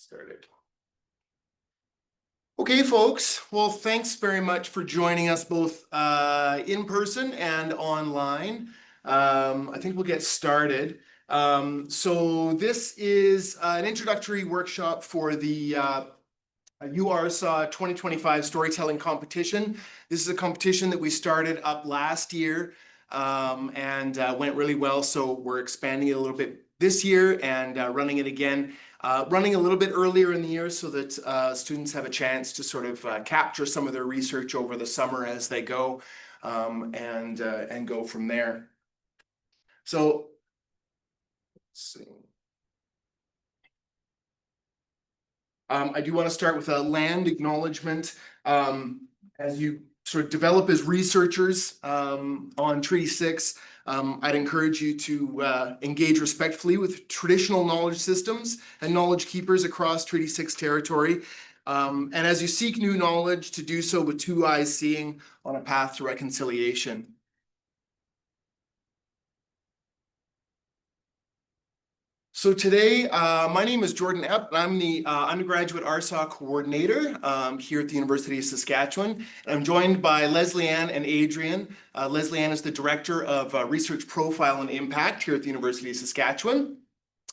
Started. Okay, folks. Well, thanks very much for joining us both in person and online. I think we'll get started. So this is an introductory workshop for the uRSAW 2025 storytelling competition. This is a competition that we started up last year and went really well. So we're expanding it a little bit this year and running it again. Running a little bit earlier in the year so that students have a chance to sort of capture some of their research over the summer as they go and go from there. So let's see. I do want to start with a land acknowledgement. As you sort of develop as researchers on Treaty 6, I'd encourage you to engage respectfully with traditional knowledge systems and knowledge keepers across Treaty 6 territory. And as you seek new knowledge, to do so with two eyes seeing on a path to reconciliation. So today, my name is Jordan Epp, and I'm the undergraduate uRSAW coordinator here at the University of Saskatchewan. And I'm joined by Leslie Ann and Adrian. Leslie Ann is the Director of Research Profile and Impact here at the University of Saskatchewan.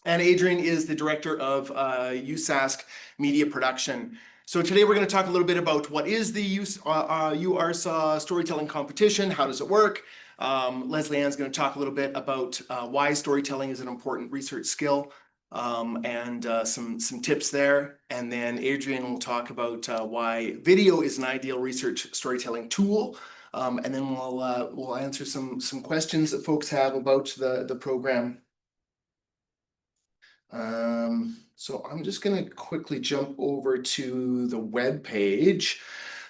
And Adrian is the Director of USask Media Production. So today we're going to talk a little bit about what is the uRSAW storytelling competition, how does it work? Leslie Ann's going to talk a little bit about why storytelling is an important research skill and some tips there. And then Adrian will talk about why video is an ideal research storytelling tool. And then we'll answer some questions that folks have about the program. So I'm just going to quickly jump over to the web page.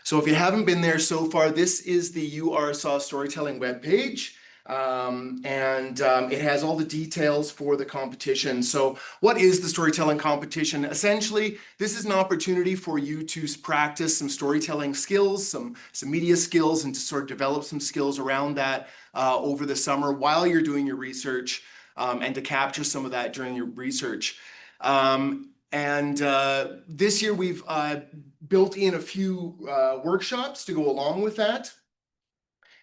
So if you haven't been there so far, this is the uRSAW storytelling webpage. It has all the details for the competition. So what is the storytelling competition? Essentially, this is an opportunity for you to practice some storytelling skills, some media skills, and to sort of develop some skills around that over the summer while you're doing your research and to capture some of that during your research. This year we've built in a few workshops to go along with that.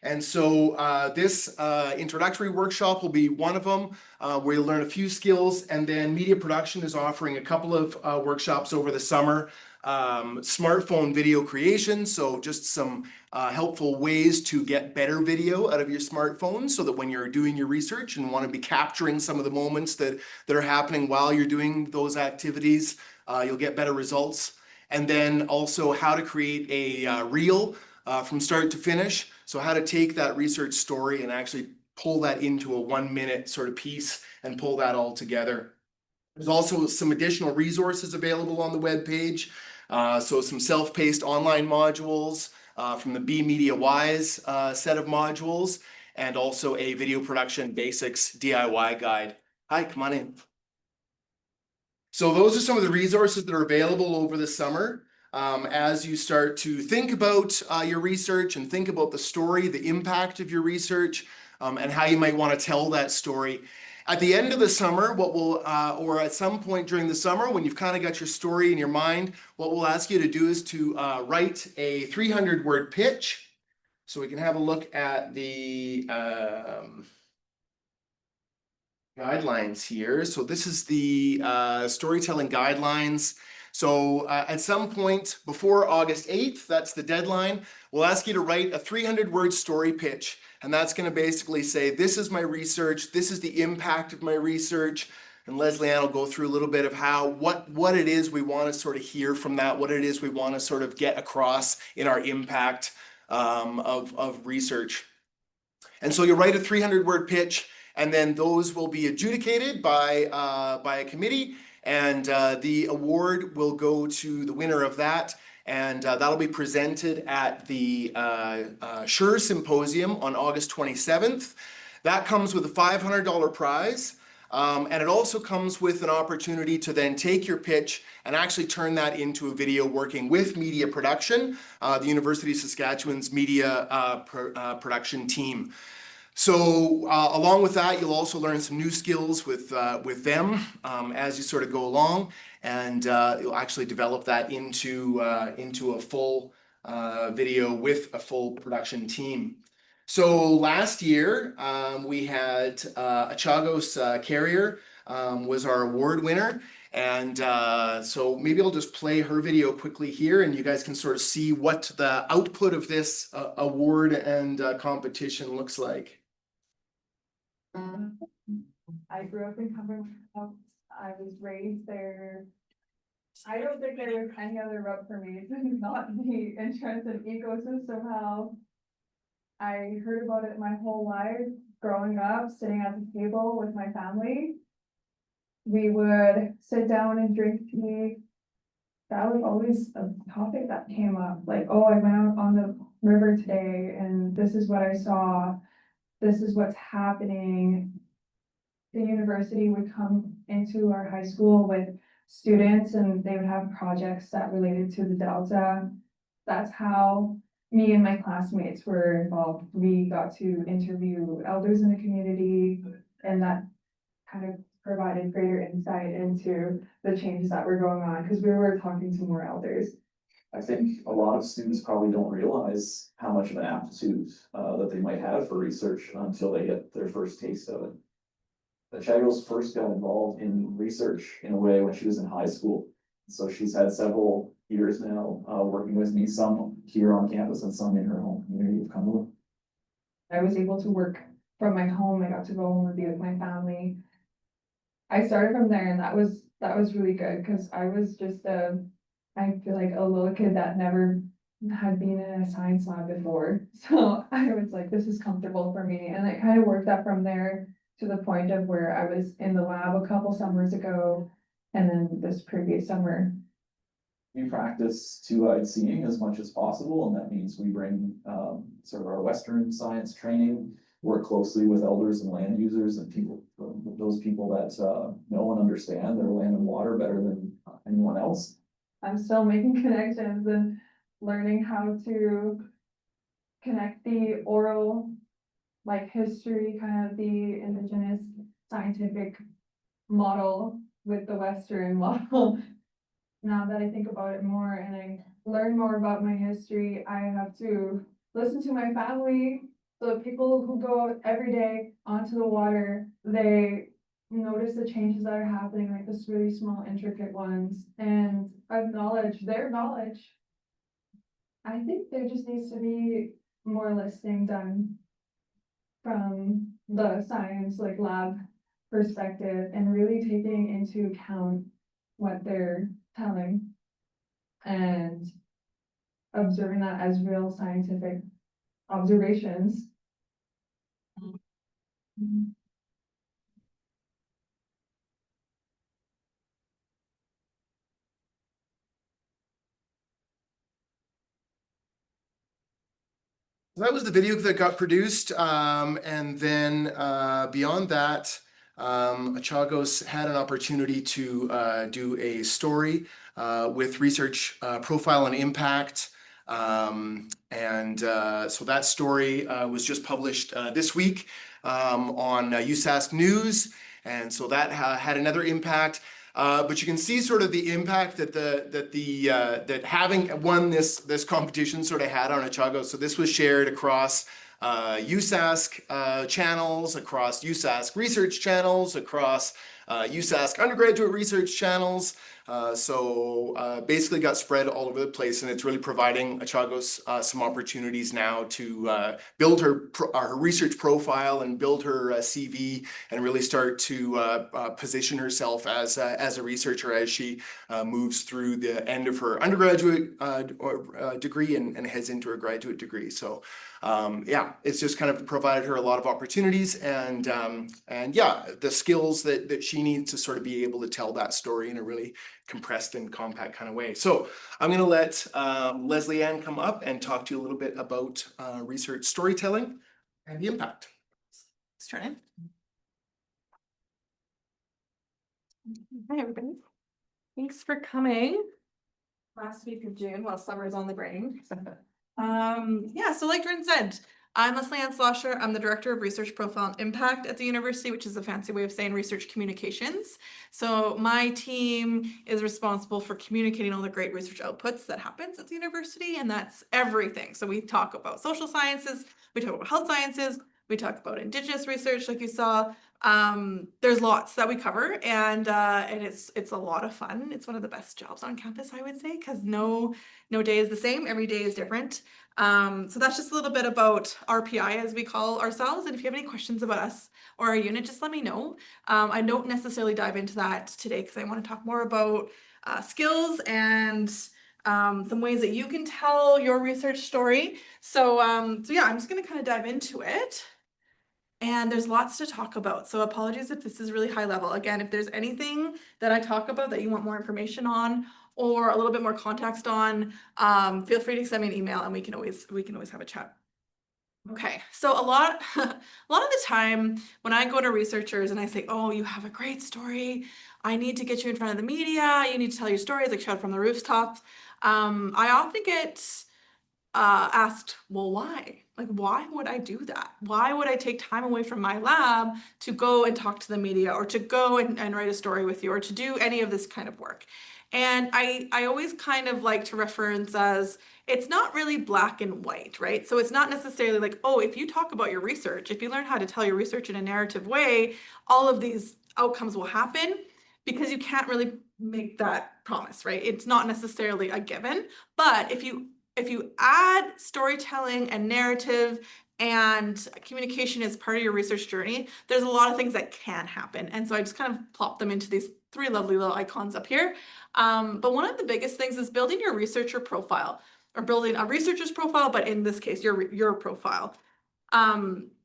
And so this introductory workshop will be one of them where you'll learn a few skills, and then media production is offering a couple of workshops over the summer. Smartphone video creation, so just some helpful ways to get better video out of your smartphone so that when you're doing your research and want to be capturing some of the moments that are happening while you're doing those activities, you'll get better results. And then also how to create a reel from start to finish. So how to take that research story and actually pull that into a 1-minute sort of piece and pull that all together. There's also some additional resources available on the webpage. So some self-paced online modules from the Be Media Wise set of modules, and also a video production basics DIY guide. Hi, come on in. So those are some of the resources that are available over the summer as you start to think about your research and think about the story, the impact of your research, and how you might want to tell that story. At the end of the summer, or at some point during the summer, when you've kind of got your story in your mind, what we'll ask you to do is to write a 300-word pitch. So we can have a look at the guidelines here. So this is the storytelling guidelines. So at some point before August 8th, that's the deadline, we'll ask you to write a 300-word story pitch. And that's going to basically say, this is my research, this is the impact of my research. And Leslie Ann will go through a little bit of what it is we want to sort of hear from that, what it is we want to sort of get across in our impact of research. And so you'll write a 300-word pitch, and then those will be adjudicated by a committee, and the award will go to the winner of that. And that'll be presented at the SURE Symposium on August 27th. That comes with a $500 prize. And it also comes with an opportunity to then take your pitch and actually turn that into a video working with media production, the University of Saskatchewan's media production team. So along with that, you'll also learn some new skills with them as you sort of go along. and you'll actually develop that into a full video with a full production team. So last year we had Achagos Carrier was our award winner. And so maybe I'll just play her video quickly here, and you guys can sort of see what the output of this award and competition looks like. I grew up in Cumberland. I was raised there. I don't think there was any other route for me to not be interested in ecosystem somehow. I heard about it my whole life, growing up, sitting at the table with my family. We would sit down and drink tea. That was always a topic that came up, like, oh, I went out on the river today and this is what I saw. This is what's happening. The university would come into our high school with students and they would have projects that related to the Delta. That's how me and my classmates were involved. We got to interview elders in the community, and that kind of provided greater insight into the changes that were going on because we were talking to more elders. I think a lot of students probably don't realize how much of an aptitude that they might have for research until they get their first taste of it. Achagos first got involved in research in a way when she was in high school. So she's had several years now working with me, some here on campus and some in her home community of Cumberland. I was able to work from my home. I got to go home and be with my family. I started from there, and that was really good because I was just I feel like a little kid that never had been in a science lab before. So I was like, this is comfortable for me. And it kind of worked up from there to the point of where I was in the lab a couple summers ago, and then this previous summer. We practice two-eyed seeing as much as possible, and that means we bring sort of our Western science training, work closely with elders and land users and people, those people that know and understand their land and water better than anyone else. I'm still making connections and learning how to connect the oral, like history, kind of the indigenous scientific model with the Western model. Now that I think about it more and I learn more about my history, I have to listen to my family. So the people who go out every day onto the water, they notice the changes that are happening, like this really small, intricate ones, and acknowledge their knowledge. I think there just needs to be more listening done from the science, like lab perspective, and really taking into account what they're telling and observing that as real scientific observations. That was the video that got produced, and then beyond that, Achagos had an opportunity to do a story with research profile and impact, and so that story was just published this week on USask News, and so that had another impact. But you can see sort of the impact that that having won this competition sort of had on Achagos. So this was shared across USask channels, across USask research channels, across USask undergraduate research channels. So basically got spread all over the place, and it's really providing Achagos some opportunities now to build her research profile and build her CV and really start to position herself as a researcher as she moves through the end of her undergraduate degree and heads into her graduate degree. So yeah, it's just kind of provided her a lot of opportunities, and yeah, the skills that she needs to sort of be able to tell that story in a really compressed and compact kind of way. So I'm going to let Leslie Ann come up and talk to you a little bit about research storytelling and the impact. Let's turn in. Hi, everybody. Thanks for coming last week of June while summer's on the brain. Yeah, so like Jordan said, I'm Leslie Ann Slosher. I'm the Director of Research Profile and Impact at the university, which is a fancy way of saying research communications. So my team is responsible for communicating all the great research outputs that happens at the university, and that's everything. So we talk about social sciences, we talk about health sciences, we talk about Indigenous research, like you saw. There's lots that we cover, and it's a lot of fun. It's one of the best jobs on campus, I would say, because no day is the same. Every day is different. So that's just a little bit about RPI, as we call ourselves. And if you have any questions about us or our unit, just let me know. I don't necessarily dive into that today because I want to talk more about skills and some ways that you can tell your research story. So yeah, I'm just going to kind of dive into it. And there's lots to talk about. So apologies if this is really high level. Again, if there's anything that I talk about that you want more information on or a little bit more context on, feel free to send me an email and we can always have a chat. Okay, so a lot of the time when I go to researchers and I say, oh, you have a great story, I need to get you in front of the media, you need to tell your stories, like shout from the rooftops. I often get asked, well, why? Like, why would I do that? Why would I take time away from my lab to go and talk to the media or to go and write a story with you or to do any of this kind of work? And I always kind of like to reference as it's not really black and white, right? So it's not necessarily like, oh, if you talk about your research, if you learn how to tell your research in a narrative way, all of these outcomes will happen, because you can't really make that promise, right? It's not necessarily a given, but if you add storytelling and narrative and communication as part of your research journey, there's a lot of things that can happen. And so I just kind of plop them into these three lovely little icons up here. But one of the biggest things is building your researcher profile, or building a researcher's profile, but in this case, your profile.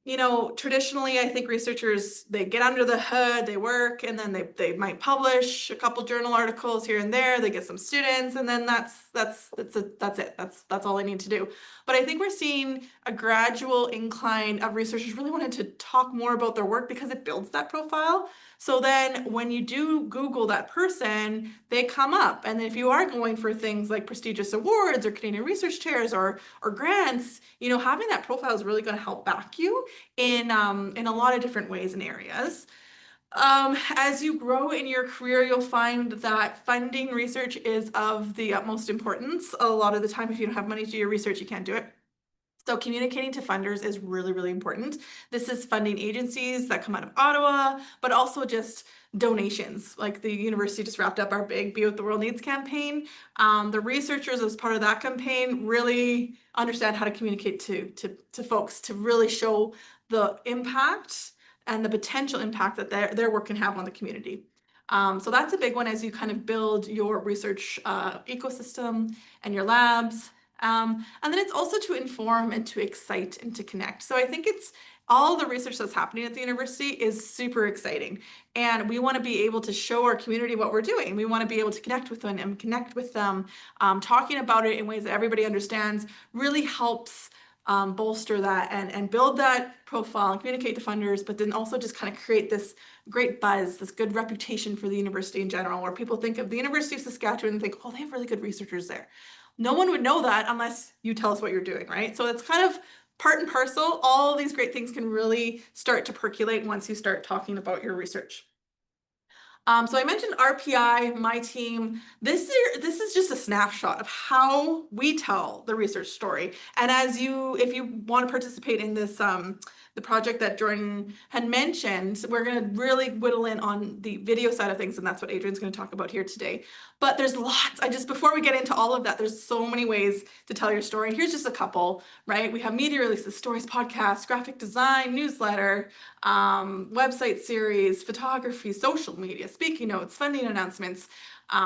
You know, traditionally, I think researchers, they get under the hood, they work, and then they might publish a couple journal articles here and there, they get some students, and then that's it. That's all they need to do. But I think we're seeing a gradual incline of researchers really wanting to talk more about their work because it builds that profile. So then when you do Google that person, they come up. And if you are going for things like prestigious awards or Canadian research chairs or grants, you know, having that profile is really going to help back you in a lot of different ways and areas. As you grow in your career, you'll find that funding research is of the utmost importance. A lot of the time, if you don't have money to do your research, you can't do it. So communicating to funders is really, really important. This is funding agencies that come out of Ottawa, but also just donations. Like the university just wrapped up our big Be What the World Needs campaign. The researchers as part of that campaign really understand how to communicate to folks to really show the impact and the potential impact that their work can have on the community. So that's a big one as you kind of build your research ecosystem and your labs. And then it's also to inform and to excite and to connect. So I think it's all the research that's happening at the university is super exciting. And we want to be able to show our community what we're doing. We want to be able to connect with them and connect with them. Talking about it in ways that everybody understands really helps bolster that and build that profile and communicate to funders, but then also just kind of create this great buzz, this good reputation for the university in general, where people think of the University of Saskatchewan and think, oh, they have really good researchers there. No one would know that unless you tell us what you're doing, right? So it's kind of part and parcel. All these great things can really start to percolate once you start talking about your research. So I mentioned RPI, my team. This is just a snapshot of how we tell the research story. And if you want to participate in this, the project that Jordan had mentioned, we're going to really whittle in on the video side of things, and that's what Adrian's going to talk about here today. But there's lots. Before we get into all of that, there's so many ways to tell your story. And here's just a couple, right? We have media releases, stories, podcasts, graphic design, newsletter, website series, photography, social media, speaking notes, funding announcements,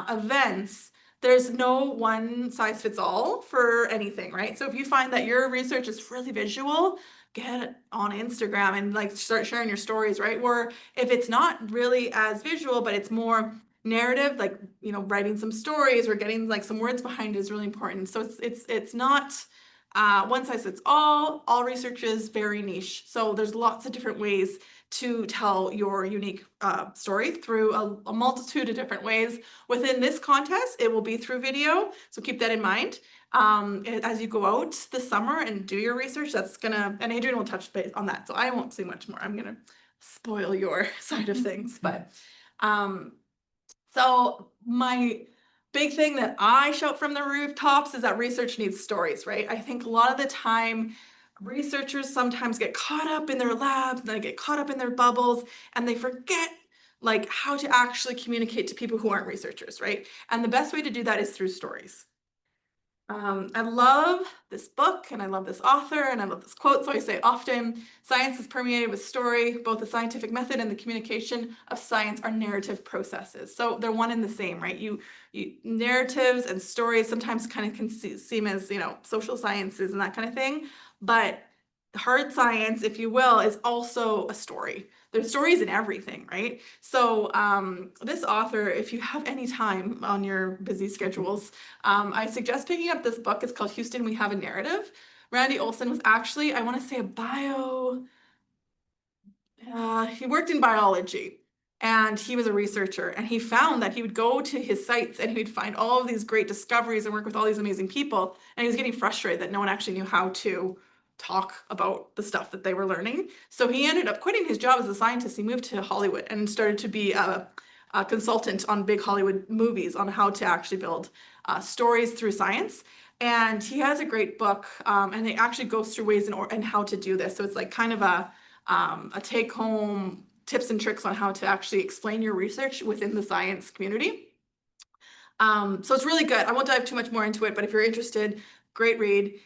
events. There's no one size fits all for anything, right? So if you find that your research is really visual, get on Instagram and like start sharing your stories, right? Or if it's not really as visual, but it's more narrative, like, you know, writing some stories or getting like some words behind it is really important. So it's not one size fits all research is very niche. So there's lots of different ways to tell your unique story through a multitude of different ways. Within this contest, it will be through video, so keep that in mind. As you go out this summer and do your research, that's gonna, and Adrian will touch base on that, so I won't say much more. I'm gonna spoil your side of things, but so my big thing that I shout from the rooftops is that research needs stories, right? I think a lot of the time researchers sometimes get caught up in their labs, they get caught up in their bubbles, and they forget like how to actually communicate to people who aren't researchers, right? And the best way to do that is through stories. I love this book and I love this author and I love this quote. So I say often, science is permeated with story. Both the scientific method and the communication of science are narrative processes. So they're one and the same, right? You narratives and stories sometimes kind of can seem as, social sciences and that kind of thing. But hard science, if you will, is also a story. There's stories in everything, right? So this author, if you have any time on your busy schedules, I suggest picking up this book. It's called Houston, We Have a Narrative. Randy Olson was actually, I want to say he worked in biology and he was a researcher, and he found that he would go to his sites and he would find all of these great discoveries and work with all these amazing people. And he was getting frustrated that no one actually knew how to talk about the stuff that they were learning. So he ended up quitting his job as a scientist. He moved to Hollywood and started to be a consultant on big Hollywood movies on how to actually build stories through science. And he has a great book, and it actually goes through ways and how to do this. So it's like kind of a take-home tips and tricks on how to actually explain your research within the science community. So it's really good. I won't dive too much more into it, but if you're interested, great read.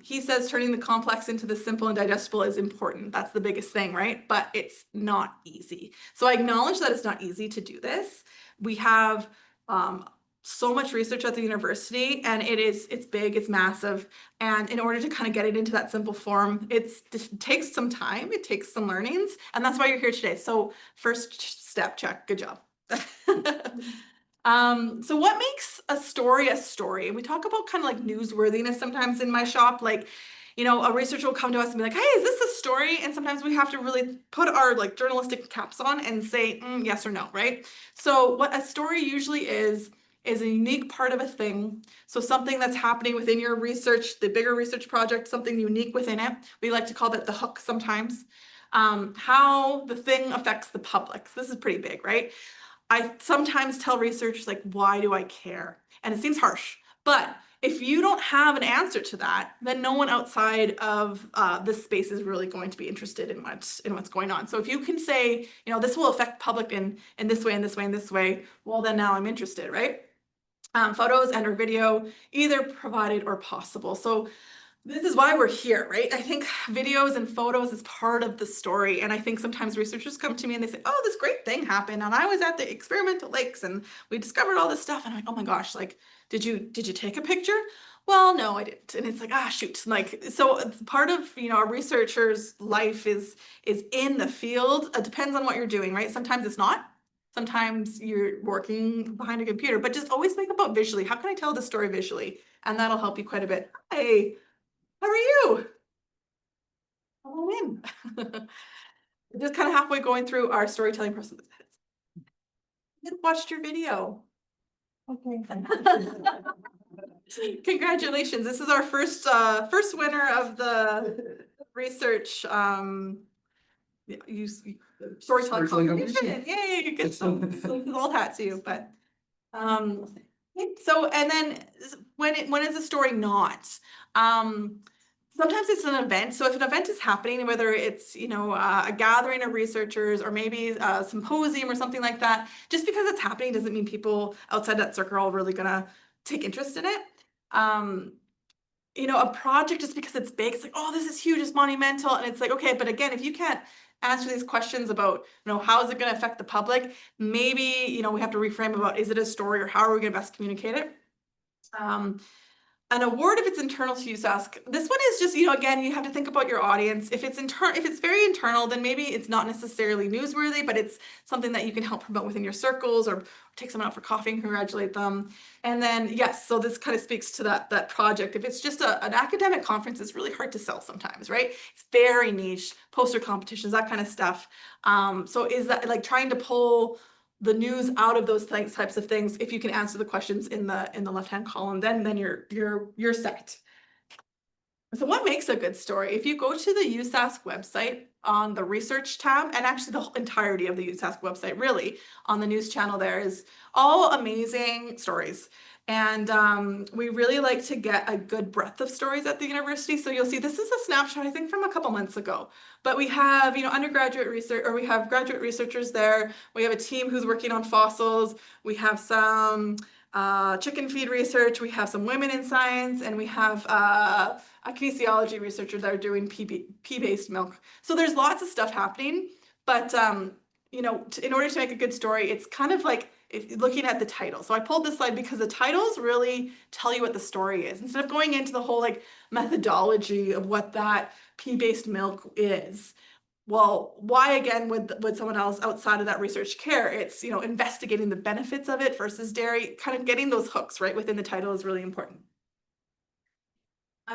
He says turning the complex into the simple and digestible is important. That's the biggest thing, right? But it's not easy. So I acknowledge that it's not easy to do this. We have so much research at the university, and it's big, it's massive. And in order to kind of get it into that simple form, it takes some time, it takes some learnings, and that's why you're here today. So first step, check, good job. So what makes a story a story? We talk about kind of like newsworthiness sometimes in my shop, like, a researcher will come to us and be like, hey, is this a story? And sometimes we have to really put our like journalistic caps on and say yes or no, right? So what a story usually is a unique part of a thing. So something that's happening within your research, the bigger research project, something unique within it. We like to call that the hook sometimes. How the thing affects the public. So this is pretty big, right? I sometimes tell researchers, like, why do I care? And it seems harsh, but if you don't have an answer to that, then no one outside of this space is really going to be interested in what's going on. So if you can say, this will affect the public in this way, and this way, and this way, well, then now I'm interested, right? Photos and or video, either provided or possible. So this is why we're here, right? I think videos and photos is part of the story. And I think sometimes researchers come to me and they say, oh, this great thing happened. And I was at the experimental lakes and we discovered all this stuff. And I'm like, oh my gosh, like, did you take a picture? Well, no, I didn't. And it's like, shoot. Like, so it's part of, a researcher's life is in the field. It depends on what you're doing, right? Sometimes it's not. Sometimes you're working behind a computer, but just always think about visually. How can I tell the story visually? And that'll help you quite a bit. Hey, how are you? Come on in. Just kind of halfway going through our storytelling process. Just watched your video. Okay. Congratulations. This is our first winner of the research storytelling competition. Yay, you get some old hat to you, but so, and then when is a story not? Sometimes it's an event. So if an event is happening, whether it's, a gathering of researchers or maybe a symposium or something like that, just because it's happening doesn't mean people outside that circle are really gonna take interest in it. A project, just because it's big, it's like, oh, this is huge, it's monumental. And it's like, okay, but again, if you can't answer these questions about, how is it gonna affect the public, maybe, we have to reframe about, is it a story or how are we gonna best communicate it? An award if it's internal to USask. This one is just, you know, again, you have to think about your audience. If it's very internal, then maybe it's not necessarily newsworthy, but it's something that you can help promote within your circles or take someone out for coffee and congratulate them. And then, yes, so this kind of speaks to that project. If it's just an academic conference, it's really hard to sell sometimes, right? It's very niche, poster competitions, that kind of stuff. So is that like trying to pull the news out of those types of things? If you can answer the questions in the left-hand column, then you're set. So what makes a good story? If you go to the USask website on the research tab, and actually the entirety of the USask website really on the news channel, there is all amazing stories. And we really like to get a good breadth of stories at the university. So you'll see this is a snapshot, I think, from a couple months ago. But we have, you know, undergraduate research, or we have graduate researchers there. We have a team who's working on fossils. We have some chicken feed research. We have some women in science, and we have a kinesiology researcher that are doing pea-based milk. So there's lots of stuff happening, but you know, in order to make a good story, it's kind of like looking at the title. So I pulled this slide because the titles really tell you what the story is. Instead of going into the whole like methodology of what that pea-based milk is. Well, why again would someone else outside of that research care? It's, you know, investigating the benefits of it versus dairy, kind of getting those hooks right within the title is really important.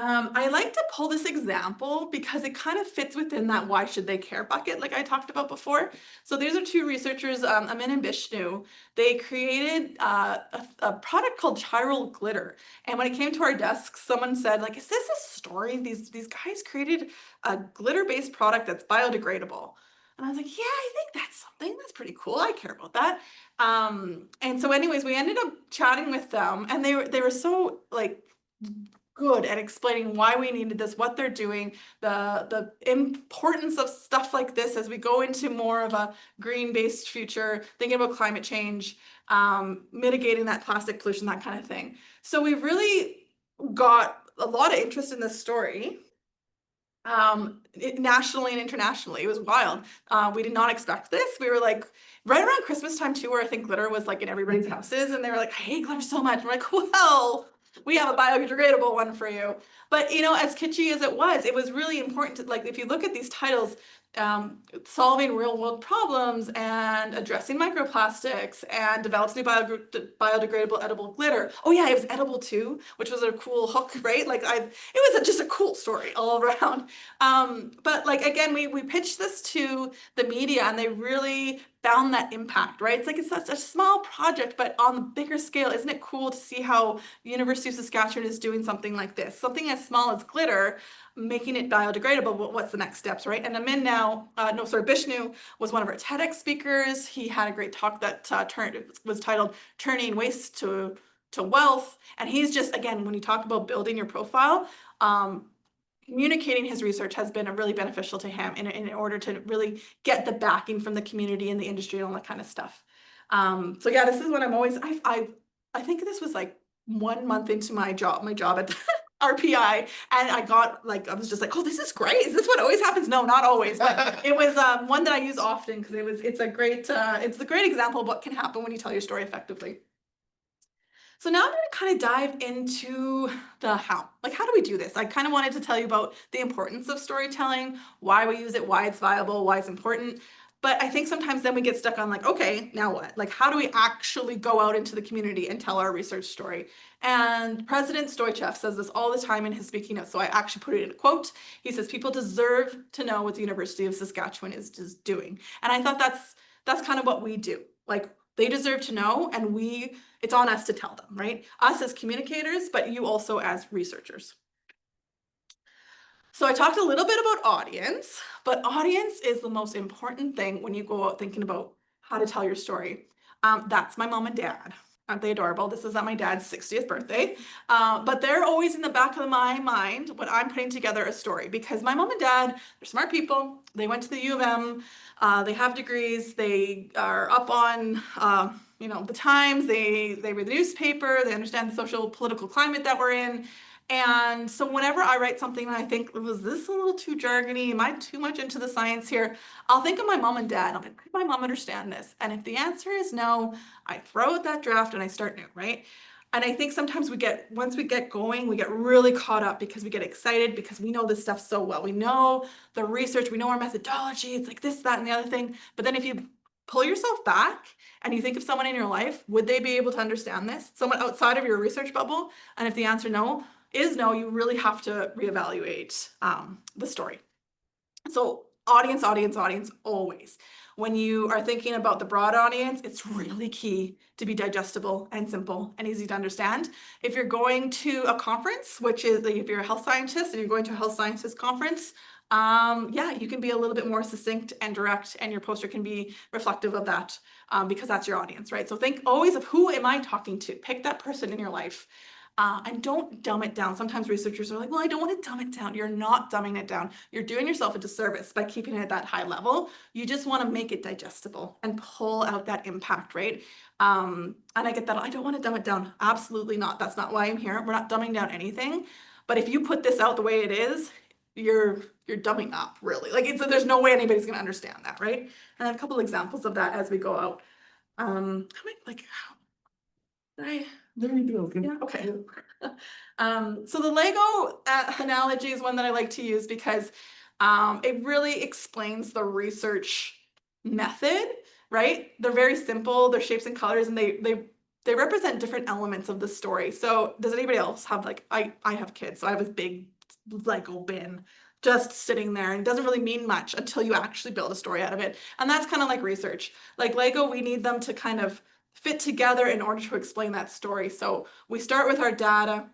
I like to pull this example because it kind of fits within that why should they care bucket like I talked about before. So these are two researchers, Amin and Bishnu. They created a product called chiral glitter. And when it came to our desk, someone said, like, is this a story? These guys created a glitter-based product that's biodegradable. And I was like, yeah, I think that's something that's pretty cool. I care about that. And so anyways, we ended up chatting with them, and they were so like good at explaining why we needed this, what they're doing, the importance of stuff like this as we go into more of a green-based future, thinking about climate change, mitigating that plastic pollution, that kind of thing. So we really got a lot of interest in this story. Nationally and internationally, it was wild. We did not expect this. We were like right around Christmas time too, where I think glitter was like in everybody's houses, and they were like, I hate glitter so much. We're like, well, we have a biodegradable one for you. But you know, as kitschy as it was really important to, like, if you look at these titles, solving real world problems and addressing microplastics and develops new biodegradable edible glitter. Oh yeah, it was edible too, which was a cool hook, right? Like it was just a cool story all around. But like, again, we pitched this to the media and they really found that impact, right? It's like, it's such a small project, but on the bigger scale, isn't it cool to see how University of Saskatchewan is doing something like this? Something as small as glitter, making it biodegradable. What's the next steps, right? And Amin now, Bishnu was one of our TEDx speakers. He had a great talk that was titled Turning Waste to Wealth. And he's just, again, when you talk about building your profile, communicating his research has been really beneficial to him in order to really get the backing from the community and the industry and all that kind of stuff. So yeah, this is what I'm always, I think this was like 1 month into my job at the RPI, and I got like, I was just like, oh, this is great. Is this what always happens? No, not always, but it was one that I use often because it's a great example of what can happen when you tell your story effectively. So now I'm going to kind of dive into the how. Like, how do we do this? I kind of wanted to tell you about the importance of storytelling, why we use it, why it's viable, why it's important. But I think sometimes then we get stuck on like, okay, now what? Like, how do we actually go out into the community and tell our research story? And President Stoichev says this all the time in his speaking notes. So I actually put it in a quote. He says, people deserve to know what the University of Saskatchewan is doing. And I thought that's kind of what we do. Like, they deserve to know, and it's on us to tell them, right? Us as communicators, but you also as researchers. So I talked a little bit about audience, but audience is the most important thing when you go out thinking about how to tell your story. That's my mom and dad. Aren't they adorable? This is at my dad's 60th birthday. But they're always in the back of my mind when I'm putting together a story, because my mom and dad, they're smart people. They went to the U of M. They have degrees. They are up on the times. They read the newspaper. They understand the social political climate that we're in. And so whenever I write something and I think, was this a little too jargony? Am I too much into the science here? I'll think of my mom and dad. I'll be like, could my mom understand this? And if the answer is no, I throw out that draft and I start new, right? And I think sometimes once we get going, we get really caught up because we get excited because we know this stuff so well. We know the research, we know our methodology, it's like this, that, and the other thing. But then if you pull yourself back and you think of someone in your life, would they be able to understand this? Someone outside of your research bubble? And if the answer is no, you really have to reevaluate the story. So audience, always. When you are thinking about the broad audience, it's really key to be digestible and simple and easy to understand. If you're going to a conference, which is like if you're a health scientist and you're going to a health sciences conference, yeah, you can be a little bit more succinct and direct, and your poster can be reflective of that because that's your audience, right? So think always of who am I talking to? Pick that person in your life. And don't dumb it down. Sometimes researchers are like, well, I don't want to dumb it down. You're not dumbing it down. You're doing yourself a disservice by keeping it at that high level. You just want to make it digestible and pull out that impact, right? And I get that. I don't want to dumb it down. Absolutely not. That's not why I'm here. We're not dumbing down anything. But if you put this out the way it is, you're dumbing up, really. Like there's no way anybody's going to understand that, right? And I have a couple examples of that as we go out. Yeah, okay. So the Lego analogy is one that I like to use because it really explains the research method, right? They're very simple, they're shapes and colors, and they represent different elements of the story. So does anybody else have I have kids, so I have this big Lego bin just sitting there, and it doesn't really mean much until you actually build a story out of it. And that's kind of like research. Like Lego, we need them to kind of fit together in order to explain that story. So we start with our data.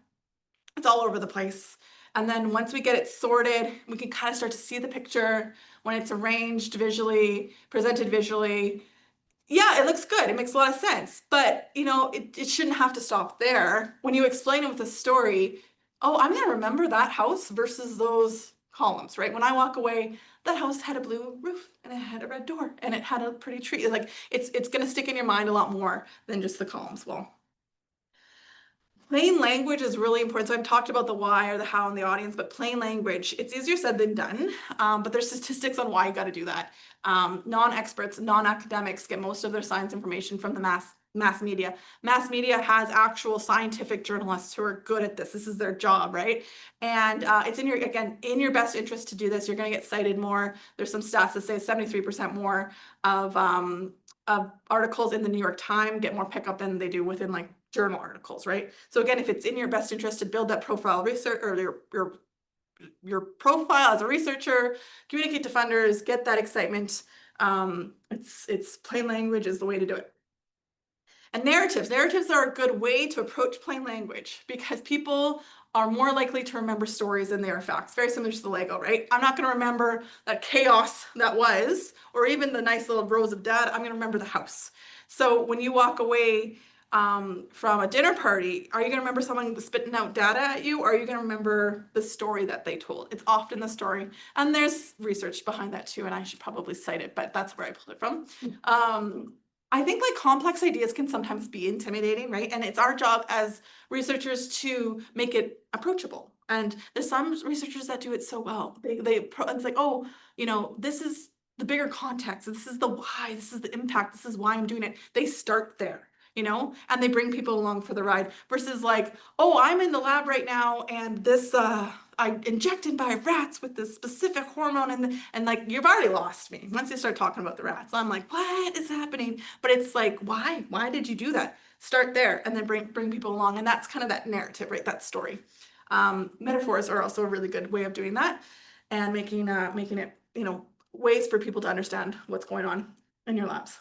It's all over the place. And then once we get it sorted, we can kind of start to see the picture when it's arranged visually, presented visually. Yeah, it looks good. It makes a lot of sense. But, it shouldn't have to stop there. When you explain it with a story, oh, I'm going to remember that house versus those columns, right? When I walk away, that house had a blue roof and it had a red door and it had a pretty tree. Like it's going to stick in your mind a lot more than just the columns. Well, plain language is really important. So I've talked about the why or the how in the audience, but plain language, it's easier said than done. But there's statistics on why you got to do that. Non-experts, non-academics get most of their science information from the mass media. Mass media has actual scientific journalists who are good at this. This is their job, right? And it's in your best interest to do this. You're going to get cited more. There's some stats that say 73% more of articles in the New York Times get more pickup than they do within journal articles, right? So again, if it's in your best interest to build that profile research or your profile as a researcher, communicate to funders, get that excitement. It's plain language is the way to do it. And narratives are a good way to approach plain language because people are more likely to remember stories than they are facts. Very similar to the Lego, right? I'm not going to remember that chaos that was, or even the nice little rows of data. I'm going to remember the house. So when you walk away from a dinner party, are you going to remember someone spitting out data at you, or are you going to remember the story that they told? It's often the story, and there's research behind that too, and I should probably cite it, but that's where I pulled it from. I think complex ideas can sometimes be intimidating, right? And it's our job as researchers to make it approachable. And there's some researchers that do it so well. It's like, oh, this is the bigger context. This is the why. This is the impact. This is why I'm doing it. They start there. And they bring people along for the ride versus oh, I'm in the lab right now and this, I injected by rats with this specific hormone and you've already lost me. Once you start talking about the rats, I'm like, what is happening? But it's why did you do that? Start there and then bring people along. And that's kind of that narrative, right? That story. Metaphors are also a really good way of doing that and making it, ways for people to understand what's going on in your labs.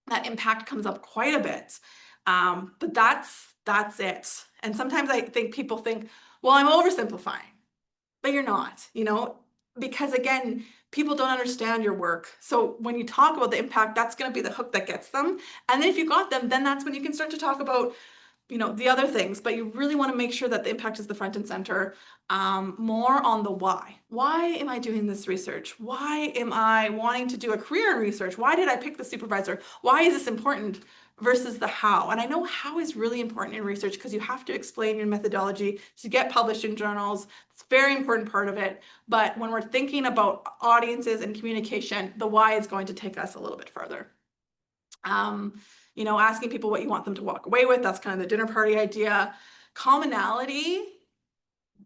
That impact comes up quite a bit, but that's it. And sometimes I think people think, well, I'm oversimplifying, but you're not, because again, people don't understand your work. So when you talk about the impact, that's going to be the hook that gets them. And then if you got them, then that's when you can start to talk about the other things, but you really want to make sure that the impact is the front and center, more on the why. Why am I doing this research? Why am I wanting to do a career in research? Why did I pick the supervisor? Why is this important versus the how? And I know how is really important in research because you have to explain your methodology to get published in journals. It's a very important part of it. But when we're thinking about audiences and communication, the why is going to take us a little bit further. you know, asking people what you want them to walk away with. That's kind of the dinner party idea. Commonality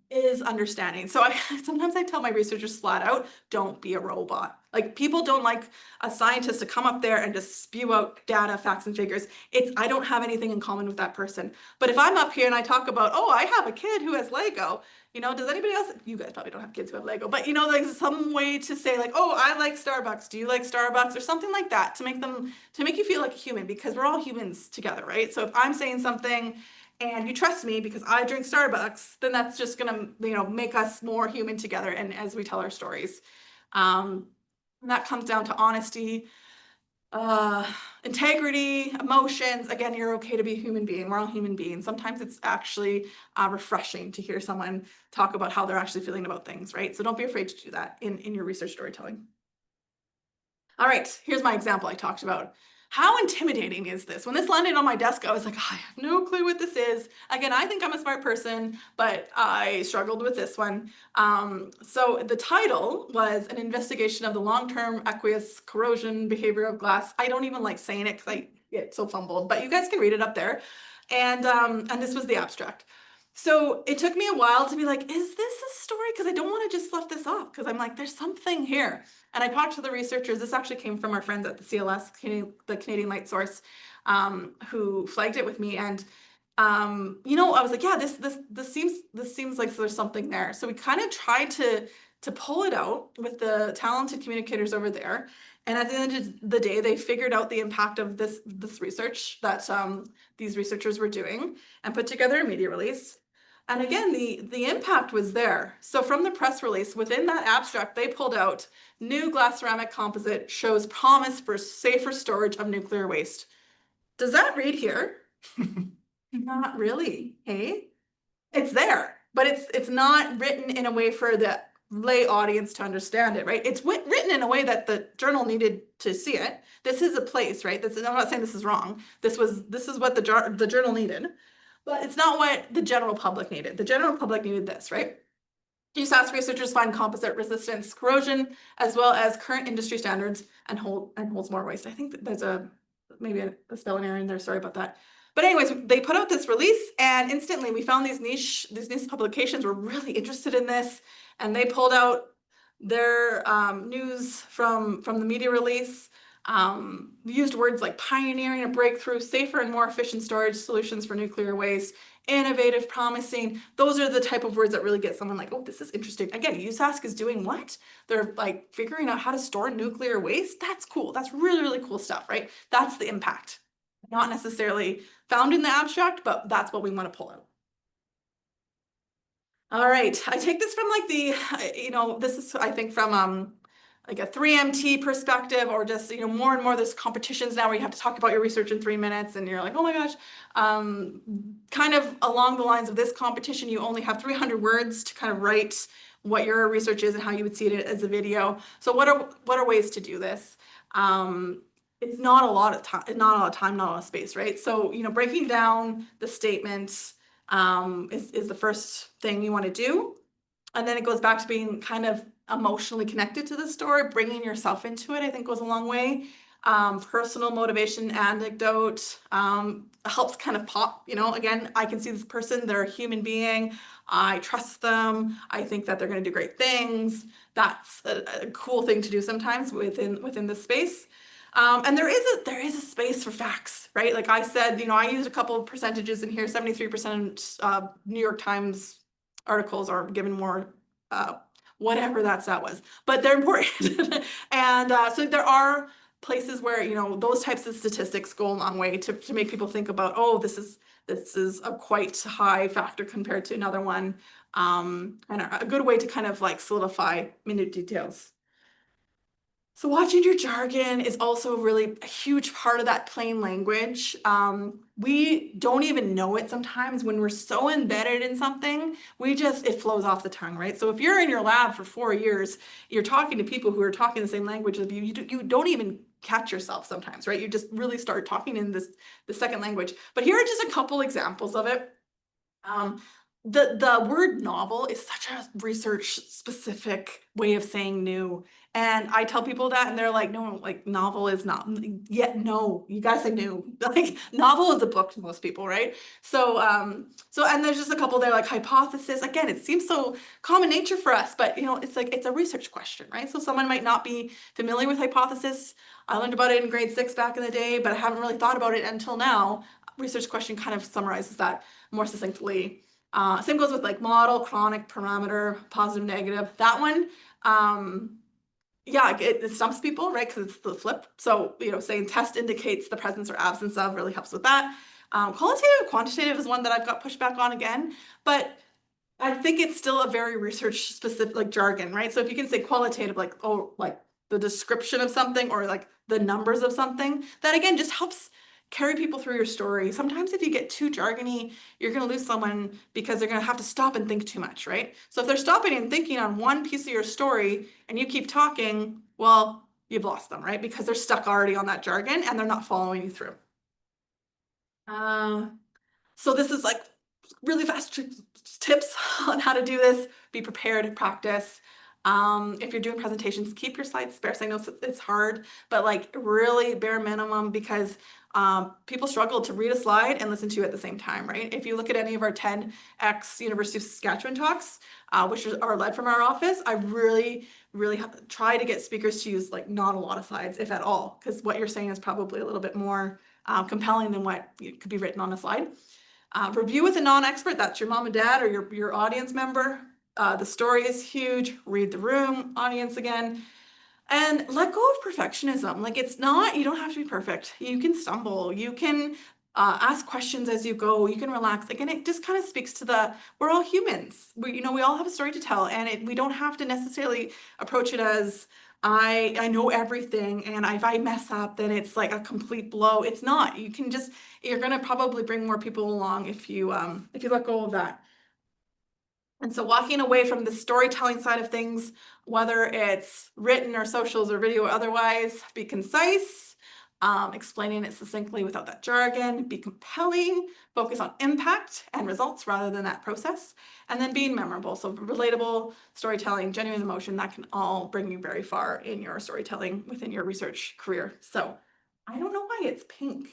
is understanding. So sometimes I tell my researchers flat out, don't be a robot. Like, people don't like a scientist to come up there and just spew out data, facts, and figures. I don't have anything in common with that person. But if I'm up here and I talk about, oh, I have a kid who has Lego, you know, does anybody else, you guys probably don't have kids who have Lego, but you know, like some way to say like, oh, I like Starbucks. Do you like Starbucks? Or something like that to make you feel like a human, because we're all humans together, right? So if I'm saying something and you trust me because I drink Starbucks, then that's just gonna, you know, make us more human together and as we tell our stories. And that comes down to honesty, integrity, emotions. Again, you're okay to be a human being. We're all human beings. Sometimes it's actually refreshing to hear someone talk about how they're actually feeling about things, right? So don't be afraid to do that in your research storytelling. All right, here's my example I talked about. How intimidating is this? When this landed on my desk, I was like, I have no clue what this is. Again, I think I'm a smart person, but I struggled with this one. So the title was an investigation of the long-term aqueous corrosion behavior of glass. I don't even like saying it because I get so fumbled, but you guys can read it up there. And this was the abstract. So it took me a while to be like, is this a story? Because I don't want to just slough this off, because I'm like, there's something here. And I talked to the researchers. This actually came from our friends at the CLS, the Canadian Light Source, who flagged it with me. And you know, I was like, yeah, this seems like there's something there. So we kind of tried to pull it out with the talented communicators over there. And at the end of the day, they figured out the impact of this research that these researchers were doing and put together a media release. And again, the impact was there. So from the press release, within that abstract, they pulled out new glass ceramic composite shows promise for safer storage of nuclear waste. Does that read here? Not really, hey? It's there, but it's not written in a way for the lay audience to understand it, right? It's written in a way that the journal needed to see it. This is a place, right? I'm not saying this is wrong. This is what the journal needed. But it's not what the general public needed. The general public needed this, right? USask researchers find composite resistance corrosion as well as current industry standards and holds more waste. I think that there's maybe a spelling error in there. Sorry about that. But anyways, they put out this release, and instantly we found these niche publications were really interested in this, and they pulled out their news from the media release. Used words like pioneering a breakthrough, safer and more efficient storage solutions for nuclear waste, innovative, promising. Those are the type of words that really get someone like, oh, this is interesting. Again, USask is doing what? They're like figuring out how to store nuclear waste. That's cool. That's really, really cool stuff, right? That's the impact. Not necessarily found in the abstract, but that's what we want to pull out. All right, I take this from like you know, this is, I think, from like a 3MT perspective, or just, you know, more and more there's competitions now where you have to talk about your research in 3 minutes and you're like, oh my gosh. Kind of along the lines of this competition, you only have 300 words to kind of write what your research is and how you would see it as a video. So what are ways to do this? It's not a lot of time, not a lot of space, right? So, you know, breaking down the statements is the first thing you want to do. And then it goes back to being kind of emotionally connected to the story, bringing yourself into it, I think goes a long way. Personal motivation, anecdote, helps kind of pop, you know, again, I can see this person, they're a human being. I trust them. I think that they're going to do great things. That's a cool thing to do sometimes within this space. And there is a space for facts, right? Like I said, you know, I used a couple of percentages in here. 73% New York Times articles are given more, whatever that stat was, but they're important. And so there are places where, you know, those types of statistics go a long way to make people think about, oh, this is a quite high factor compared to another one, and a good way to kind of like solidify minute details. So watching your jargon is also really a huge part of that plain language. We don't even know it sometimes when we're so embedded in something, it flows off the tongue, right? So if you're in your lab for 4 years, you're talking to people who are talking the same language as you, you don't even catch yourself sometimes, right? You just really start talking in the second language. But here are just a couple examples of it. the word novel is such a research specific way of saying new. And I tell people that and they're like, no, like novel is not yet. No, you gotta say new. Like novel is a book to most people, right? So, and there's just a couple there like hypothesis. Again, it seems so common nature for us, but you know, it's like, it's a research question, right? So someone might not be familiar with hypothesis. I learned about it in grade 6 back in the day, but I haven't really thought about it until now. Research question kind of summarizes that more succinctly. Same goes with like model, chronic, parameter, positive, negative. That one, yeah, it stumps people, right? Because it's the flip. So, you know, saying test indicates the presence or absence of really helps with that. Qualitative, quantitative is one that I've got pushback on again, but I think it's still a very research specific like jargon, right? So if you can say qualitative, like, oh, like the description of something or like the numbers of something, that again just helps carry people through your story. Sometimes if you get too jargony, you're going to lose someone because they're going to have to stop and think too much, right? So if they're stopping and thinking on one piece of your story and you keep talking, well, you've lost them, right? Because they're stuck already on that jargon and they're not following you through. So this is like really fast tips on how to do this. Be prepared, practice. If you're doing presentations, keep your slides sparse. I know it's hard, but like really bare minimum because people struggle to read a slide and listen to you at the same time, right? If you look at any of our 10X University of Saskatchewan talks, which are led from our office, I really try to get speakers to use like not a lot of slides, if at all, because what you're saying is probably a little bit more compelling than what could be written on a slide. Review with a non-expert, that's your mom and dad or your audience member. The story is huge. Read the room, audience again. And let go of perfectionism. Like it's not, you don't have to be perfect. You can stumble. You can ask questions as you go. You can relax. Again, it just kind of speaks to we're all humans. We all have a story to tell and we don't have to necessarily approach it as, I know everything and if I mess up then it's like a complete blow. It's not. You're gonna probably bring more people along if you let go of that. And so walking away from the storytelling side of things, whether it's written or socials or video or otherwise, be concise, explaining it succinctly without that jargon, be compelling, focus on impact and results rather than that process, and then being memorable. So relatable storytelling, genuine emotion, that can all bring you very far in your storytelling within your research career. So I don't know why it's pink.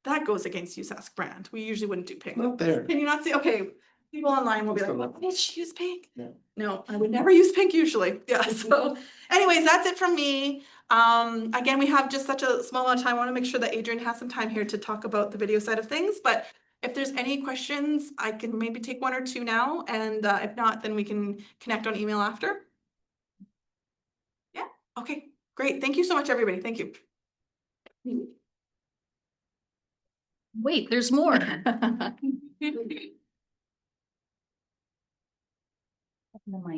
That goes against USask brand. We usually wouldn't do pink. Not there. Can you not see? Okay. People online will be like, Still why did she use pink? Yeah. No, I would never use pink usually. Yeah, so anyways, that's it from me. Again, we have just such a small amount of time. I want to make sure that Adrian has some time here to talk about the video side of things. But if there's any questions, I can maybe take one or two now. And if not, then we can connect on email after. Yeah, okay, great. Thank you so much, everybody. Thank you. Wait, there's more.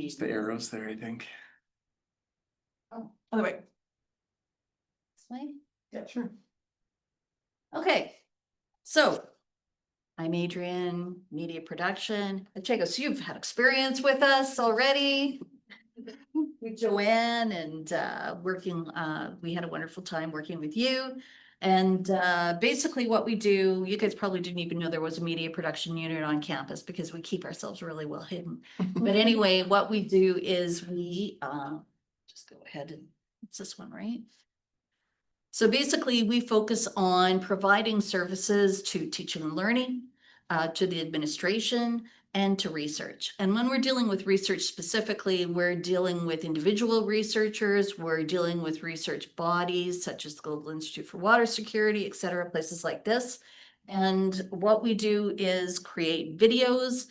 Just the arrows there, I think. Oh, other way. This way? Yeah, sure. Okay, so I'm Adrian, media production. Jacob, so you've had experience with us already. With Joanne and working, we had a wonderful time working with you. And basically what we do, you guys probably didn't even know there was a media production unit on campus because we keep ourselves really well hidden. But anyway, what we do is we just go ahead and it's this one, right? So basically we focus on providing services to teaching and learning, to the administration, and to research. And when we're dealing with research specifically, we're dealing with individual researchers, we're dealing with research bodies such as the Global Institute for Water Security, et cetera, places like this. And what we do is create videos.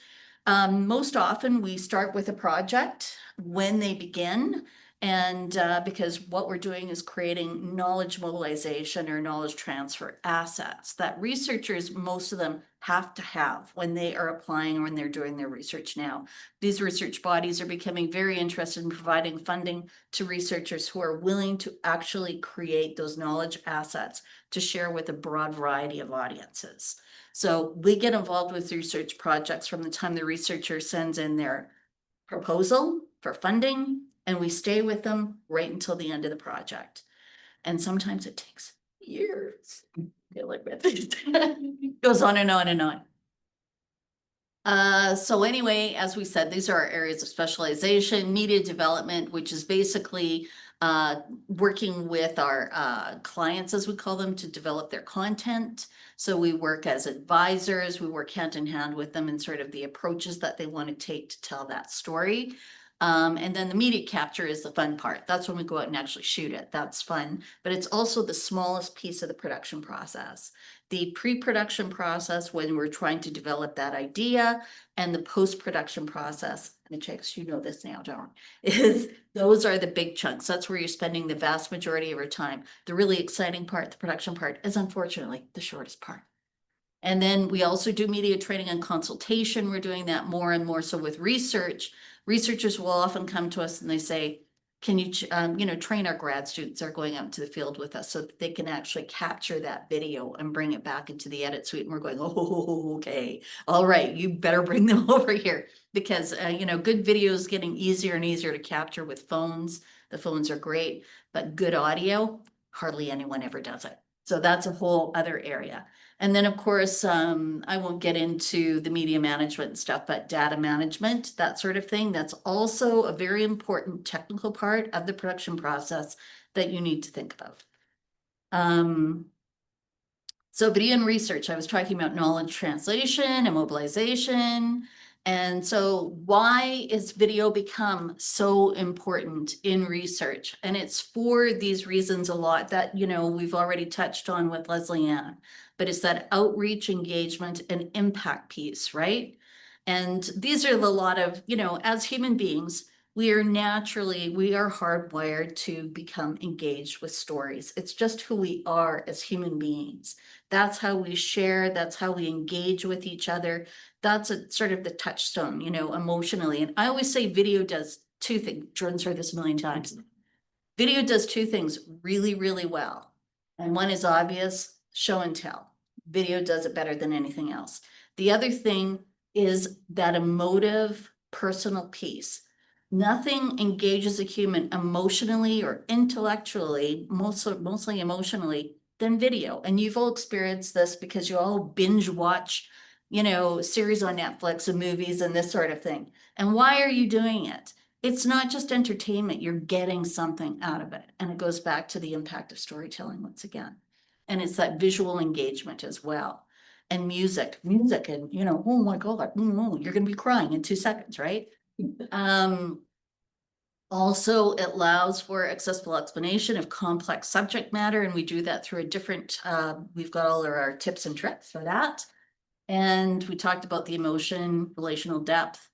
Most often we start with a project when they begin. And because what we're doing is creating knowledge mobilization or knowledge transfer assets that researchers, most of them, have to have when they are applying or when they're doing their research now. These research bodies are becoming very interested in providing funding to researchers who are willing to actually create those knowledge assets to share with a broad variety of audiences. So we get involved with research projects from the time the researcher sends in their proposal for funding, and we stay with them right until the end of the project. And sometimes it takes years. It goes on and on and on. So anyway, as we said, these are our areas of specialization, media development, which is basically working with our clients, as we call them, to develop their content. So we work as advisors, we work hand in hand with them in sort of the approaches that they want to take to tell that story. And then the media capture is the fun part. That's when we go out and actually shoot it. That's fun, but it's also the smallest piece of the production process. The pre-production process, when we're trying to develop that idea, and the post-production process, and the chicks, you know this now, don't, is those are the big chunks. That's where you're spending the vast majority of your time. The really exciting part, the production part, is unfortunately the shortest part. And then we also do media training and consultation. We're doing that more and more so with research. Researchers will often come to us and they say, can you, train our grad students that are going out into the field with us so that they can actually capture that video and bring it back into the edit suite. And we're going, oh, okay, all right, you better bring them over here because, good video is getting easier and easier to capture with phones. The phones are great, but good audio, hardly anyone ever does it. So that's a whole other area. And then, of course, I won't get into the media management stuff, but data management, that sort of thing. That's also a very important technical part of the production process that you need to think about. So video and research, I was talking about knowledge translation and mobilization. And so why is video become so important in research? And it's for these reasons a lot that, we've already touched on with Leslie Ann, but it's that outreach, engagement, and impact piece, right? And these are a lot of, as human beings, we are hardwired to become engaged with stories. It's just who we are as human beings. That's how we share. That's how we engage with each other. That's sort of the touchstone, emotionally. And I always say video does two things. Jordan's heard this a million times. Video does two things really, really well. And one is obvious, show and tell. Video does it better than anything else. The other thing is that emotive, personal piece. Nothing engages a human emotionally or intellectually, mostly emotionally, than video. And you've all experienced this because you all binge watch, series on Netflix and movies and this sort of thing. And why are you doing it? It's not just entertainment, you're getting something out of it. And it goes back to the impact of storytelling once again. And it's that visual engagement as well. And music, and, oh my God, you're going to be crying in 2 seconds, right? Also, it allows for accessible explanation of complex subject matter, and we do that through a different, we've got all of our tips and tricks for that. And we talked about the emotion, relational depth.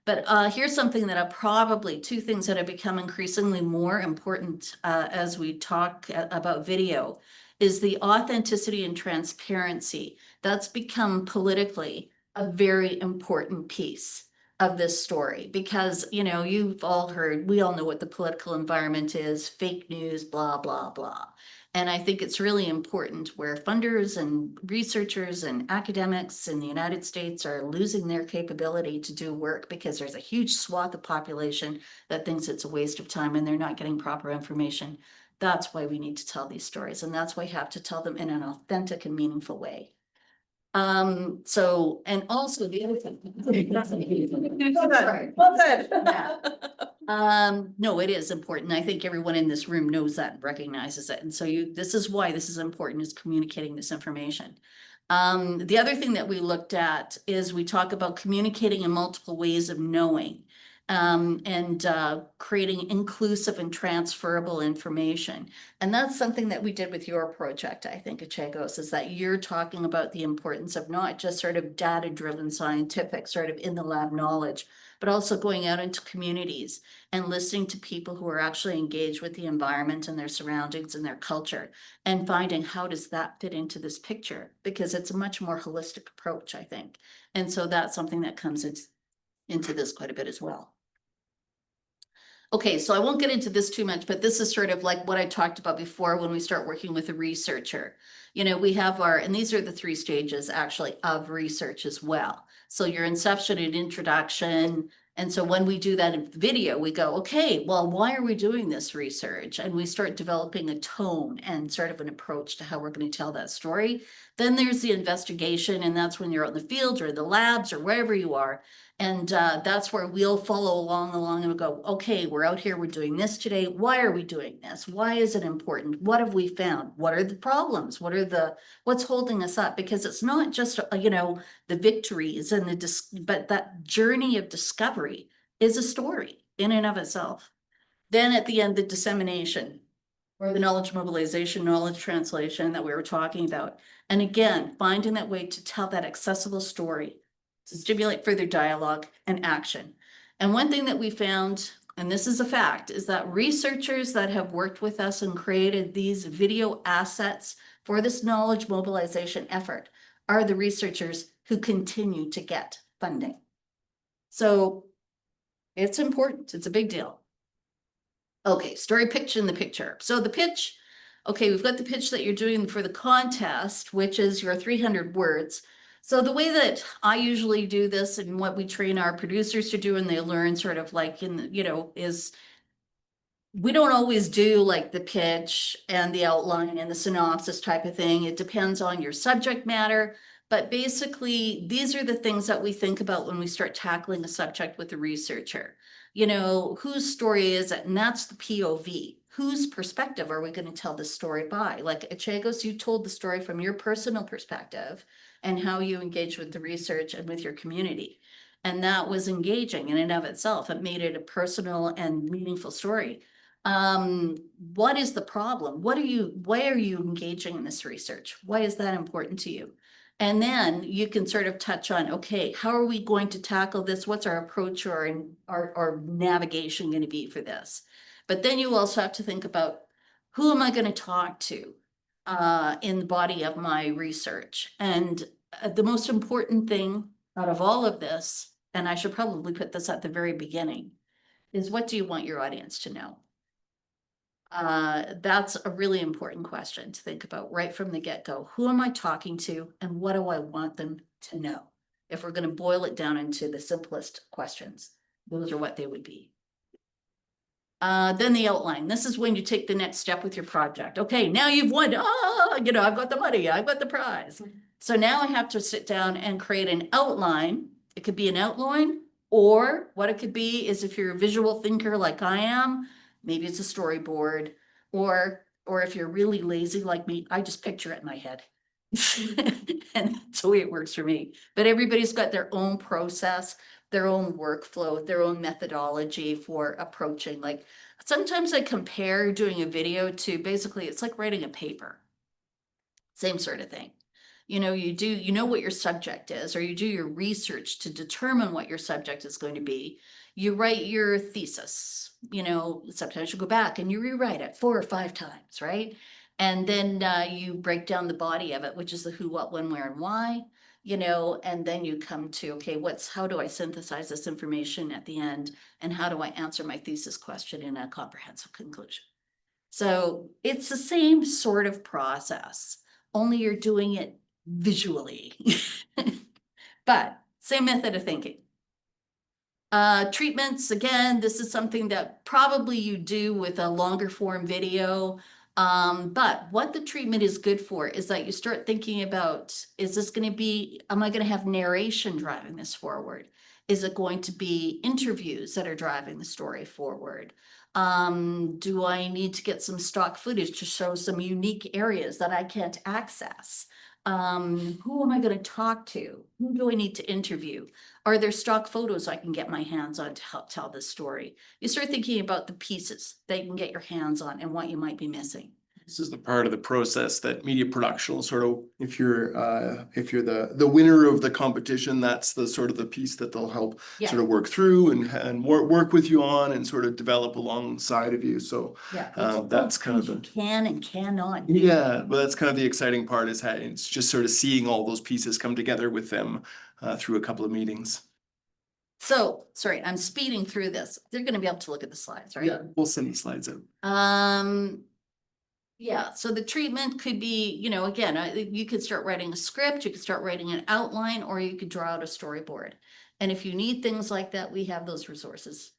But here's something that two things that have become increasingly more important as we talk about video is the authenticity and transparency. That's become politically a very important piece of this story because, you've all heard, we all know what the political environment is, fake news, blah, blah, blah. And I think it's really important where funders and researchers and academics in the United States are losing their capability to do work because there's a huge swath of population that thinks it's a waste of time and they're not getting proper information. That's why we need to tell these stories. And that's why we have to tell them in an authentic and meaningful way. So, and also the other thing. Well said. Yeah. No, it is important. I think everyone in this room knows that and recognizes it. And so this is why this is important, is communicating this information. The other thing that we looked at is we talk about communicating in multiple ways of knowing. And creating inclusive and transferable information. And that's something that we did with your project, I think, Achegos, is that you're talking about the importance of not just sort of data-driven scientific sort of in the lab knowledge, but also going out into communities and listening to people who are actually engaged with the environment and their surroundings and their culture and finding how does that fit into this picture, because it's a much more holistic approach, I think. And so that's something that comes into this quite a bit as well. Okay, so I won't get into this too much, but this is sort of like what I talked about before when we start working with a researcher. We have and these are the 3 stages actually of research as well. So your inception and introduction, And so when we do that in video, we go, okay, well, why are we doing this research? And we start developing a tone and sort of an approach to how we're going to tell that story. Then there's the investigation, and that's when you're out in the field or the labs or wherever you are. And that's where we'll follow along and we'll go, okay, we're out here, we're doing this today. Why are we doing this? Why is it important? What have we found? What are the problems? What's holding us up? Because it's not just, the victories and but that journey of discovery is a story in and of itself. Then at the end, the dissemination or the knowledge mobilization, knowledge translation that we were talking about. And again, finding that way to tell that accessible story to stimulate further dialogue and action. And one thing that we found, and this is a fact, is that researchers that have worked with us and created these video assets for this knowledge mobilization effort are the researchers who continue to get funding. So it's important, it's a big deal. Okay, story pitch in the picture. So the pitch, okay, we've got the pitch that you're doing for the contest, which is your 300 words. So the way that I usually do this and what we train our producers to do and they learn sort of like is we don't always do like the pitch and the outline and the synopsis type of thing. It depends on your subject matter. But basically, these are the things that we think about when we start tackling a subject with a researcher. Whose story is it? And that's the POV. Whose perspective are we going to tell this story by? Like Chagos, you told the story from your personal perspective and how you engage with the research and with your community. And that was engaging in and of itself. It made it a personal and meaningful story. What is the problem? Why are you engaging in this research? Why is that important to you? And then you can sort of touch on, okay, how are we going to tackle this? What's our approach or our navigation going to be for this? But then you also have to think about who am I going to talk to in the body of my research? And the most important thing out of all of this, and I should probably put this at the very beginning, is what do you want your audience to know? That's a really important question to think about right from the get-go. Who am I talking to and what do I want them to know? If we're going to boil it down into the simplest questions, those are what they would be. Then the outline. This is when you take the next step with your project. Okay, now you've won. I've got the money. I've got the prize. So now I have to sit down and create an outline. It could be an outline, or what it could be is if you're a visual thinker like I am, maybe it's a storyboard, or if you're really lazy like me, I just picture it in my head. And that's the way it works for me. But everybody's got their own process, their own workflow, their own methodology for approaching. Like sometimes I compare doing a video to basically it's like writing a paper. Same sort of thing. You know what your subject is, or you do your research to determine what your subject is going to be. You write your thesis, sometimes you go back and you rewrite it 4 or 5 times, right? And then you break down the body of it, which is the who, what, when, where, and why, and then you come to, okay, how do I synthesize this information at the end? And how do I answer my thesis question in a comprehensive conclusion? So it's the same sort of process, only you're doing it visually, but same method of thinking. Treatments, again, this is something that probably you do with a longer form video. But what the treatment is good for is that you start thinking about, am I going to have narration driving this forward? Is it going to be interviews that are driving the story forward? Do I need to get some stock footage to show some unique areas that I can't access? Who am I going to talk to? Who do I need to interview? Are there stock photos I can get my hands on to help tell this story? You start thinking about the pieces that you can get your hands on and what you might be missing. This is the part of the process that media production will sort of, if you're the winner of the competition, that's the sort of the piece that they'll help sort of work through and work with you on and sort of develop alongside of you. So that's kind of you can and cannot do. Yeah, but that's kind of the exciting part is how it's just sort of seeing all those pieces come together with them through a couple of meetings. So, sorry, I'm speeding through this. They're going to be able to look at the slides, right? Yeah, we'll send the slides out. Yeah, so the treatment could be, again, you could start writing a script, you could start writing an outline, or you could draw out a storyboard. And if you need things like that, we have those resources.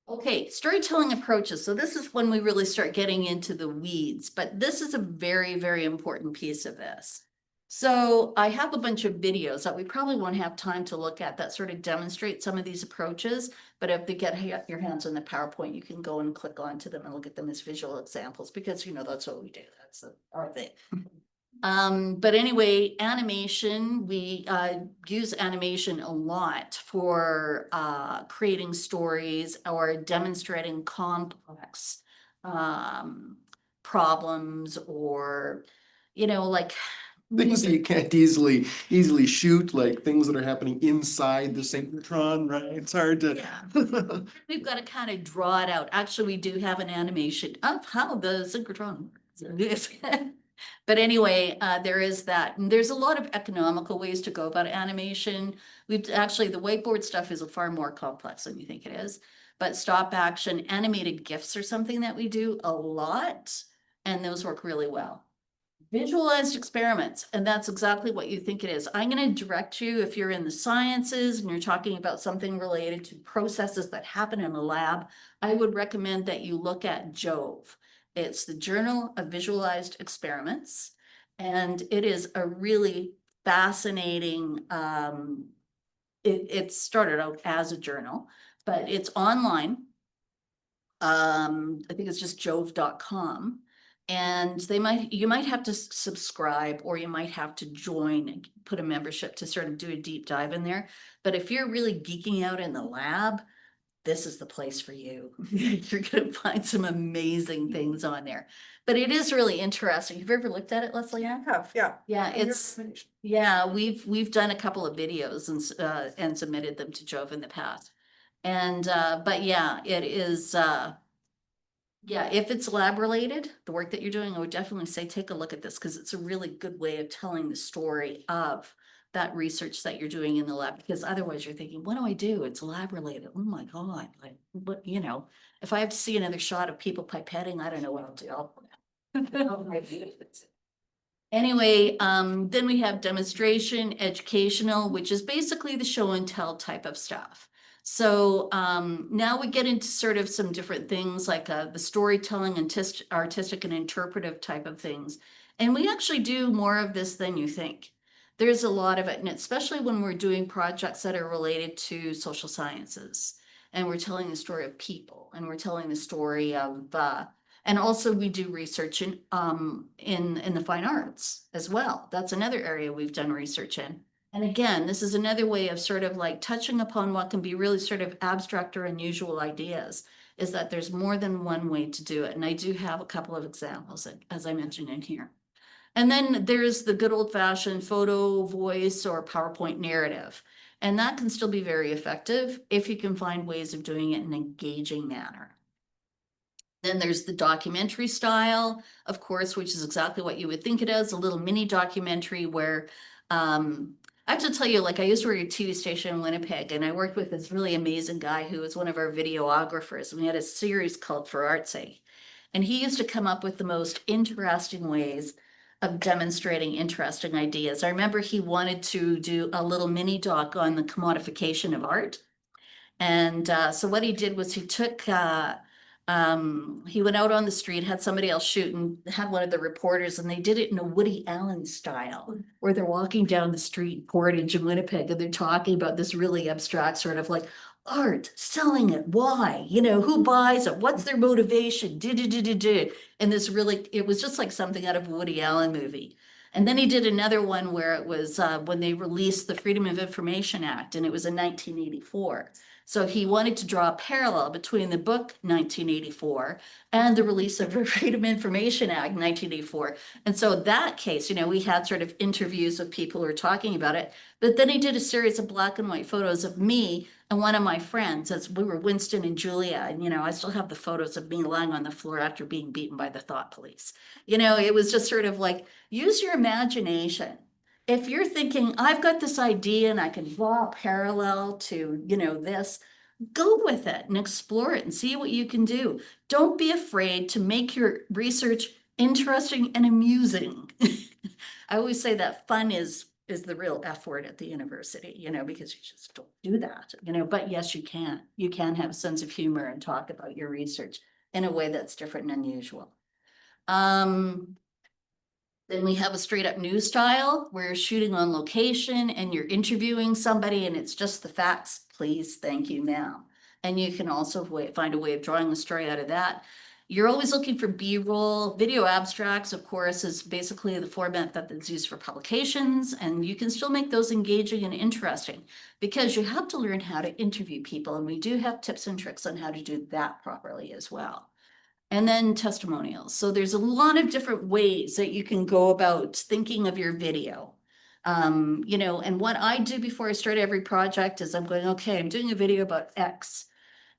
Okay, storytelling approaches. So this is when we really start getting into the weeds, but this is a very, very important piece of this. So I have a bunch of videos that we probably won't have time to look at that sort of demonstrate some of these approaches. But if you get your hands on the PowerPoint, you can go and click onto them and look at them as visual examples, because that's what we do. That's our thing. But anyway, animation, we use animation a lot for creating stories or demonstrating complex problems, or, like. Things that you can't easily shoot, like things that are happening inside the synchrotron, right? It's hard to. Yeah. We've got to kind of draw it out. Actually, we do have an animation of how the synchrotron works. But anyway, there is that. And there's a lot of economical ways to go about animation. The whiteboard stuff is far more complex than you think it is. But stop action, animated GIFs are something that we do a lot, and those work really well. Visualized experiments, and that's exactly what you think it is. I'm going to direct you, if you're in the sciences and you're talking about something related to processes that happen in a lab, I would recommend that you look at JOVE. It's the Journal of Visualized Experiments, and it is a really fascinating, it started out as a journal, but it's online. I think it's just jove.com. And you might have to subscribe, or you might have to join and put a membership to sort of do a deep dive in there. But if you're really geeking out in the lab, this is the place for you. You're going to find some amazing things on there. But it is really interesting. Have you ever looked at it, Leslie? I have, yeah. Yeah, And your it's, recommendation. yeah, we've done a couple of videos and submitted them to Jove in the past. And but yeah, it is yeah, if it's lab related, the work that you're doing, I would definitely say take a look at this, because it's a really good way of telling the story of that research that you're doing in the lab. Because otherwise you're thinking, what do I do? It's lab related. Oh my God. Like, what, if I have to see another shot of people pipetting, I don't know what I'll do. Anyway, then we have demonstration, educational, which is basically the show and tell type of stuff. So now we get into sort of some different things like the storytelling and artistic and interpretive type of things. And we actually do more of this than you think. There's a lot of it, and especially when we're doing projects that are related to social sciences. And we're telling the story of people, and we're telling the story of and also we do research in the fine arts as well. That's another area we've done research in. And again, this is another way of sort of like touching upon what can be really sort of abstract or unusual ideas, is that there's more than one way to do it. And I do have a couple of examples, as I mentioned in here. And then there's the good old fashioned photo, voice, or PowerPoint narrative. And that can still be very effective if you can find ways of doing it in an engaging manner. Then there's the documentary style, of course, which is exactly what you would think it is, a little mini documentary where I have to tell you, like, I used to work at a TV station in Winnipeg, and I worked with this really amazing guy who was one of our videographers, and we had a series called For Art's Sake. And he used to come up with the most interesting ways of demonstrating interesting ideas. I remember he wanted to do a little mini doc on the commodification of art. And so what he did was he took, he went out on the street, had somebody else shoot, and had one of the reporters, and they did it in a Woody Allen style, where they're walking down the street in Portage in Winnipeg, and they're talking about this really abstract sort of like art, selling it, why, who buys it, what's their motivation, and this really, it was just like something out of a Woody Allen movie. And then he did another one where it was when they released the Freedom of Information Act, and it was in 1984. So he wanted to draw a parallel between the book 1984 and the release of the Freedom of Information Act 1984. And so that case, we had sort of interviews with people who were talking about it, but then he did a series of black and white photos of me and one of my friends, as we were Winston and Julia. And, I still have the photos of me lying on the floor after being beaten by the thought police. It was just sort of like, use your imagination. If you're thinking, I've got this idea and I can draw a parallel to, this, go with it and explore it and see what you can do. Don't be afraid to make your research interesting and amusing. I always say that fun is is the real F word at the university, you know, because you just don't do that, you know, but yes, you can. You can have a sense of humor and talk about your research in a way that's different and unusual. Then we have a straight up news style where you're shooting on location and you're interviewing somebody and it's just the facts. Please, thank you now. And you can also find a way of drawing the story out of that. You're always looking for B-roll. Video abstracts, of course, is basically the format that's used for publications, and you can still make those engaging and interesting because you have to learn how to interview people, and we do have tips and tricks on how to do that properly as well. And then testimonials. So there's a lot of different ways that you can go about thinking of your video. You know, and what I do before I start every project is I'm going, okay, I'm doing a video about X.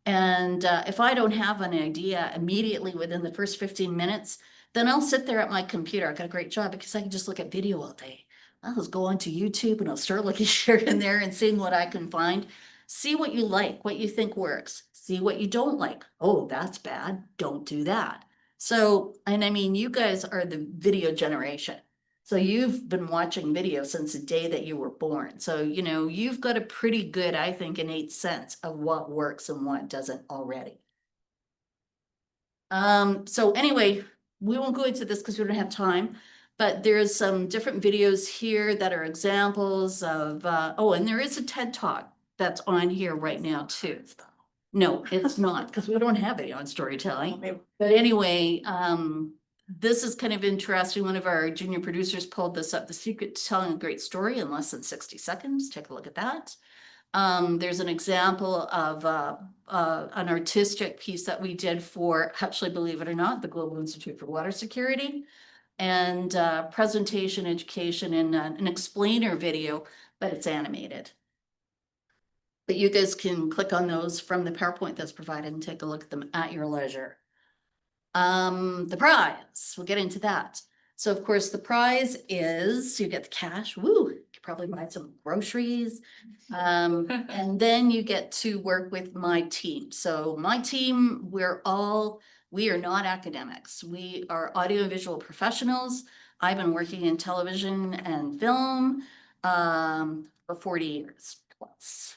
And if I don't have an idea immediately within the first 15 minutes, then I'll sit there at my computer. I got a great job because I can just look at video all day. I'll just go onto YouTube and I'll start looking here and there and seeing what I can find. See what you like, what you think works. See what you don't like. Oh, that's bad. Don't do that. So, and I mean, you guys are the video generation. So you've been watching video since the day that you were born. So, you know, you've got a pretty good, I think, innate sense of what works and what doesn't already. So anyway, we won't go into this because we don't have time, but there's some different videos here that are examples of, oh, and there is a TED Talk that's on here right now too. No, it's not, because we don't have it on storytelling. But anyway, this is kind of interesting. One of our junior producers pulled this up, The Secret to Telling a Great Story in Less than 60 Seconds. Take a look at that. There's an example of an artistic piece that we did for, actually, believe it or not, the Global Institute for Water Security, and presentation, education, and an explainer video, but it's animated. But you guys can click on those from the PowerPoint that's provided and take a look at them at your leisure. The prize, we'll get into that. So of course, the prize is you get the cash. Woo, you could probably buy some groceries. And then you get to work with my team. So my team, we are not academics. We are audiovisual professionals. I've been working in television and film for 40 years plus.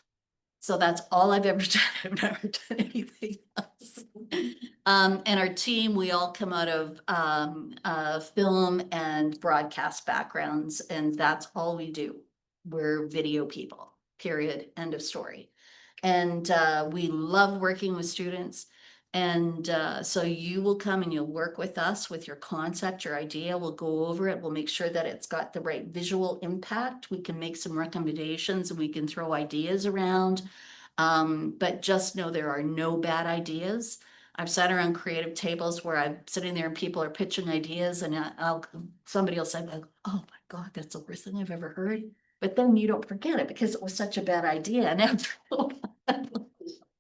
So that's all I've ever done. I've never done anything else. And our team, we all come out of film and broadcast backgrounds, and that's all we do. We're video people, period, end of story. And we love working with students. And so you will come and you'll work with us with your concept, your idea. We'll go over it. We'll make sure that it's got the right visual impact. We can make some recommendations and we can throw ideas around. But just know there are no bad ideas. I've sat around creative tables where I'm sitting there and people are pitching ideas and somebody will say, oh my God, that's the worst thing I've ever heard. But then you don't forget it because it was such a bad idea. And after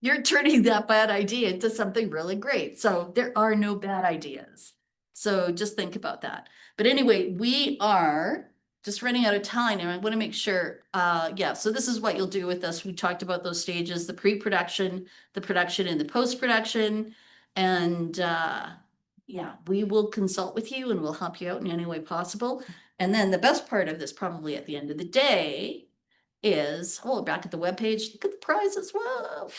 you're turning that bad idea into something really great. So there are no bad ideas. So just think about that. But anyway, we are just running out of time and I want to make sure, yeah, so this is what you'll do with us. We talked about those stages, the pre-production, the production and the post-production. And yeah, we will consult with you and we'll help you out in any way possible. And then the best part of this probably at the end of the day is, oh, back at the webpage, look at the prize as well.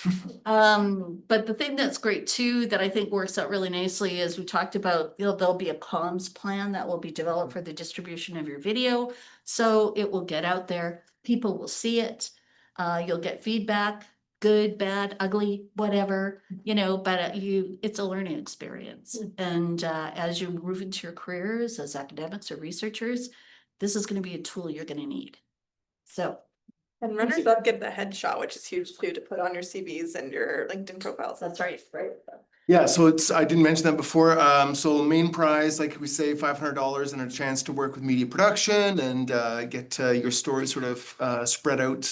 But the thing that's great too, that I think works out really nicely is we talked about, you know, there'll be a comms plan that will be developed for the distribution of your video. So it will get out there, people will see it, you'll get feedback, good, bad, ugly, whatever, you know, but it's a learning experience. And as you move into your careers as academics or researchers, this is going to be a tool you're going to need. So. And runners up get the headshot, which is huge too, to put on your CVs and your LinkedIn profiles. That's right, right. Yeah, so I didn't mention that before. So main prize, like we say, $500 and a chance to work with media production and get your story sort of spread out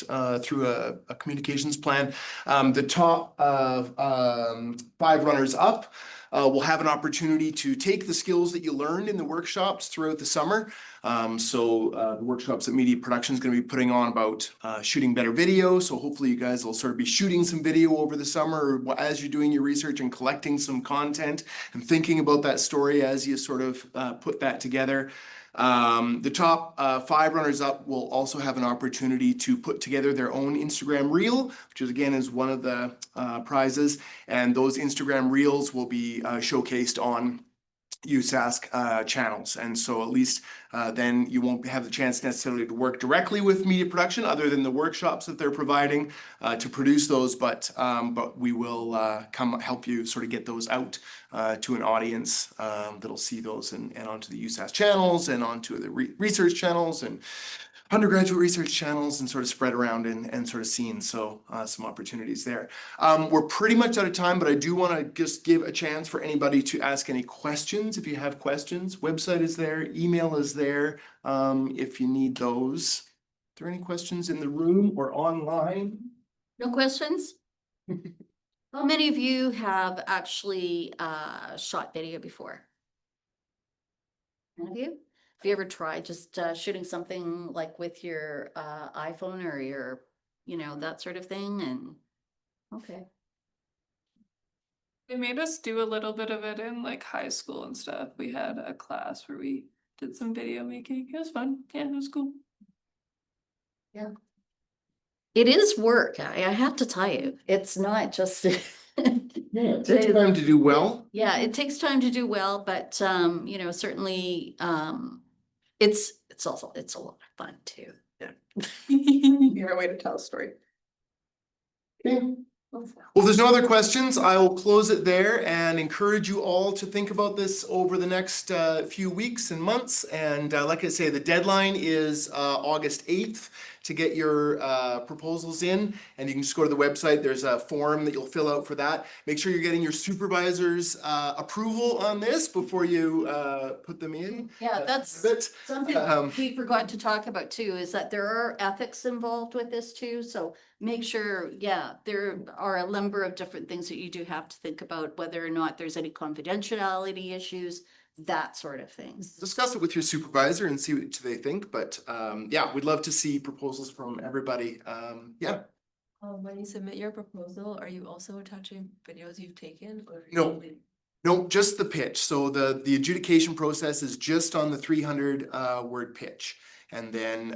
through a communications plan. The top 5 runners up will have an opportunity to take the skills that you learned in the workshops throughout the summer. The workshops that media production is going to be putting on about shooting better video. So hopefully you guys will sort of be shooting some video over the summer as you're doing your research and collecting some content and thinking about that story as you sort of put that together. The top 5 runners up will also have an opportunity to put together their own Instagram reel, which is again is one of the prizes. And those Instagram reels will be showcased on USask channels. And so at least then you won't have the chance necessarily to work directly with media production other than the workshops that they're providing to produce those. But we will come help you sort of get those out to an audience that'll see those and onto the USask channels and onto the research channels and undergraduate research channels and sort of spread around and sort of seen. So some opportunities there. We're pretty much out of time, but I do want to just give a chance for anybody to ask any questions. If you have questions, website is there, email is there, if you need those. Are there any questions in the room or online? No questions? How many of you have actually shot video before? None of you? Have you ever tried just shooting something like with your iPhone or your, you know, that sort of thing? And okay. They made us do a little bit of it in like high school and stuff. We had a class where we did some video making. It was fun. Yeah, it was cool. Yeah. It is work. I have to tell you, it's not just. Yeah, it takes time to do well. Yeah, it takes time to do well, but you know, certainly it's also, it's a lot of fun too. Favorite way to tell a story. Okay. Well, if there's no other questions, I will close it there and encourage you all to think about this over the next few weeks and months. And like I say, the deadline is August 8th to get your proposals in. And you can just go to the website. There's a form that you'll fill out for that. Make sure you're getting your supervisor's approval on this before you put them in. Yeah, that's it. something we forgot to talk about too, is that there are ethics involved with this too. So make sure, yeah, there are a number of different things that you do have to think about, whether or not there's any confidentiality issues, that sort of things. Discuss it with your supervisor and see what they think. But yeah, we'd love to see proposals from everybody. Yeah. When you submit your proposal, are you also attaching videos you've taken? Or No. No, just the pitch. So the adjudication process is just on the 300 word pitch. And then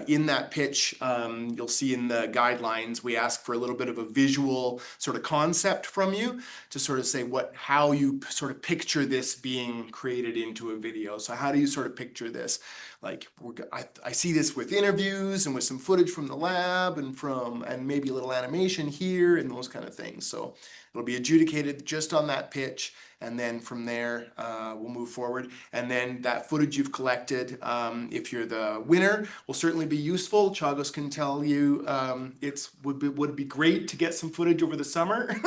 in that pitch, you'll see in the guidelines, we ask for a little bit of a visual sort of concept from you to sort of say how you sort of picture this being created into a video. So how do you sort of picture this? Like I see this with interviews and with some footage from the lab and maybe a little animation here and those kind of things. So it'll be adjudicated just on that pitch. And then from there, we'll move forward. And then that footage you've collected, if you're the winner, will certainly be useful. Chagos can tell you would be great to get some footage over the summer.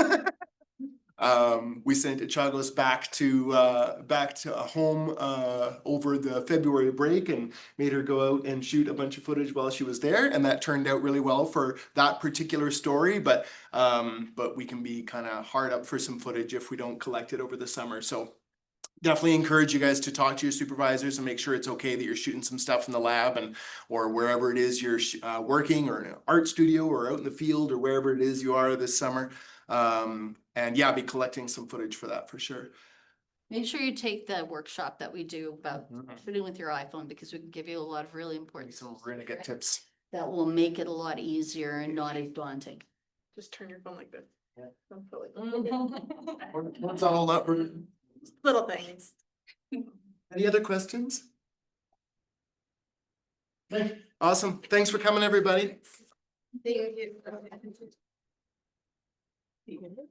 We sent Chagos back to a home over the February break and made her go out and shoot a bunch of footage while she was there, and that turned out really well for that particular story. But we can be kind of hard up for some footage if we don't collect it over the summer. So definitely encourage you guys to talk to your supervisors and make sure it's okay that you're shooting some stuff in the lab or wherever it is you're working, or in an art studio or out in the field or wherever it is you are this summer. And yeah, be collecting some footage for that for sure. Make sure you take the workshop that we do about shooting with your iPhone, because we can give you a lot of really important Some really good tips. that will make it a lot easier and not as daunting. Just turn your phone like this. Yeah. Don't feel like- What's all up? Little things. Any other questions? Okay, awesome. Thanks for coming, everybody. Thank you.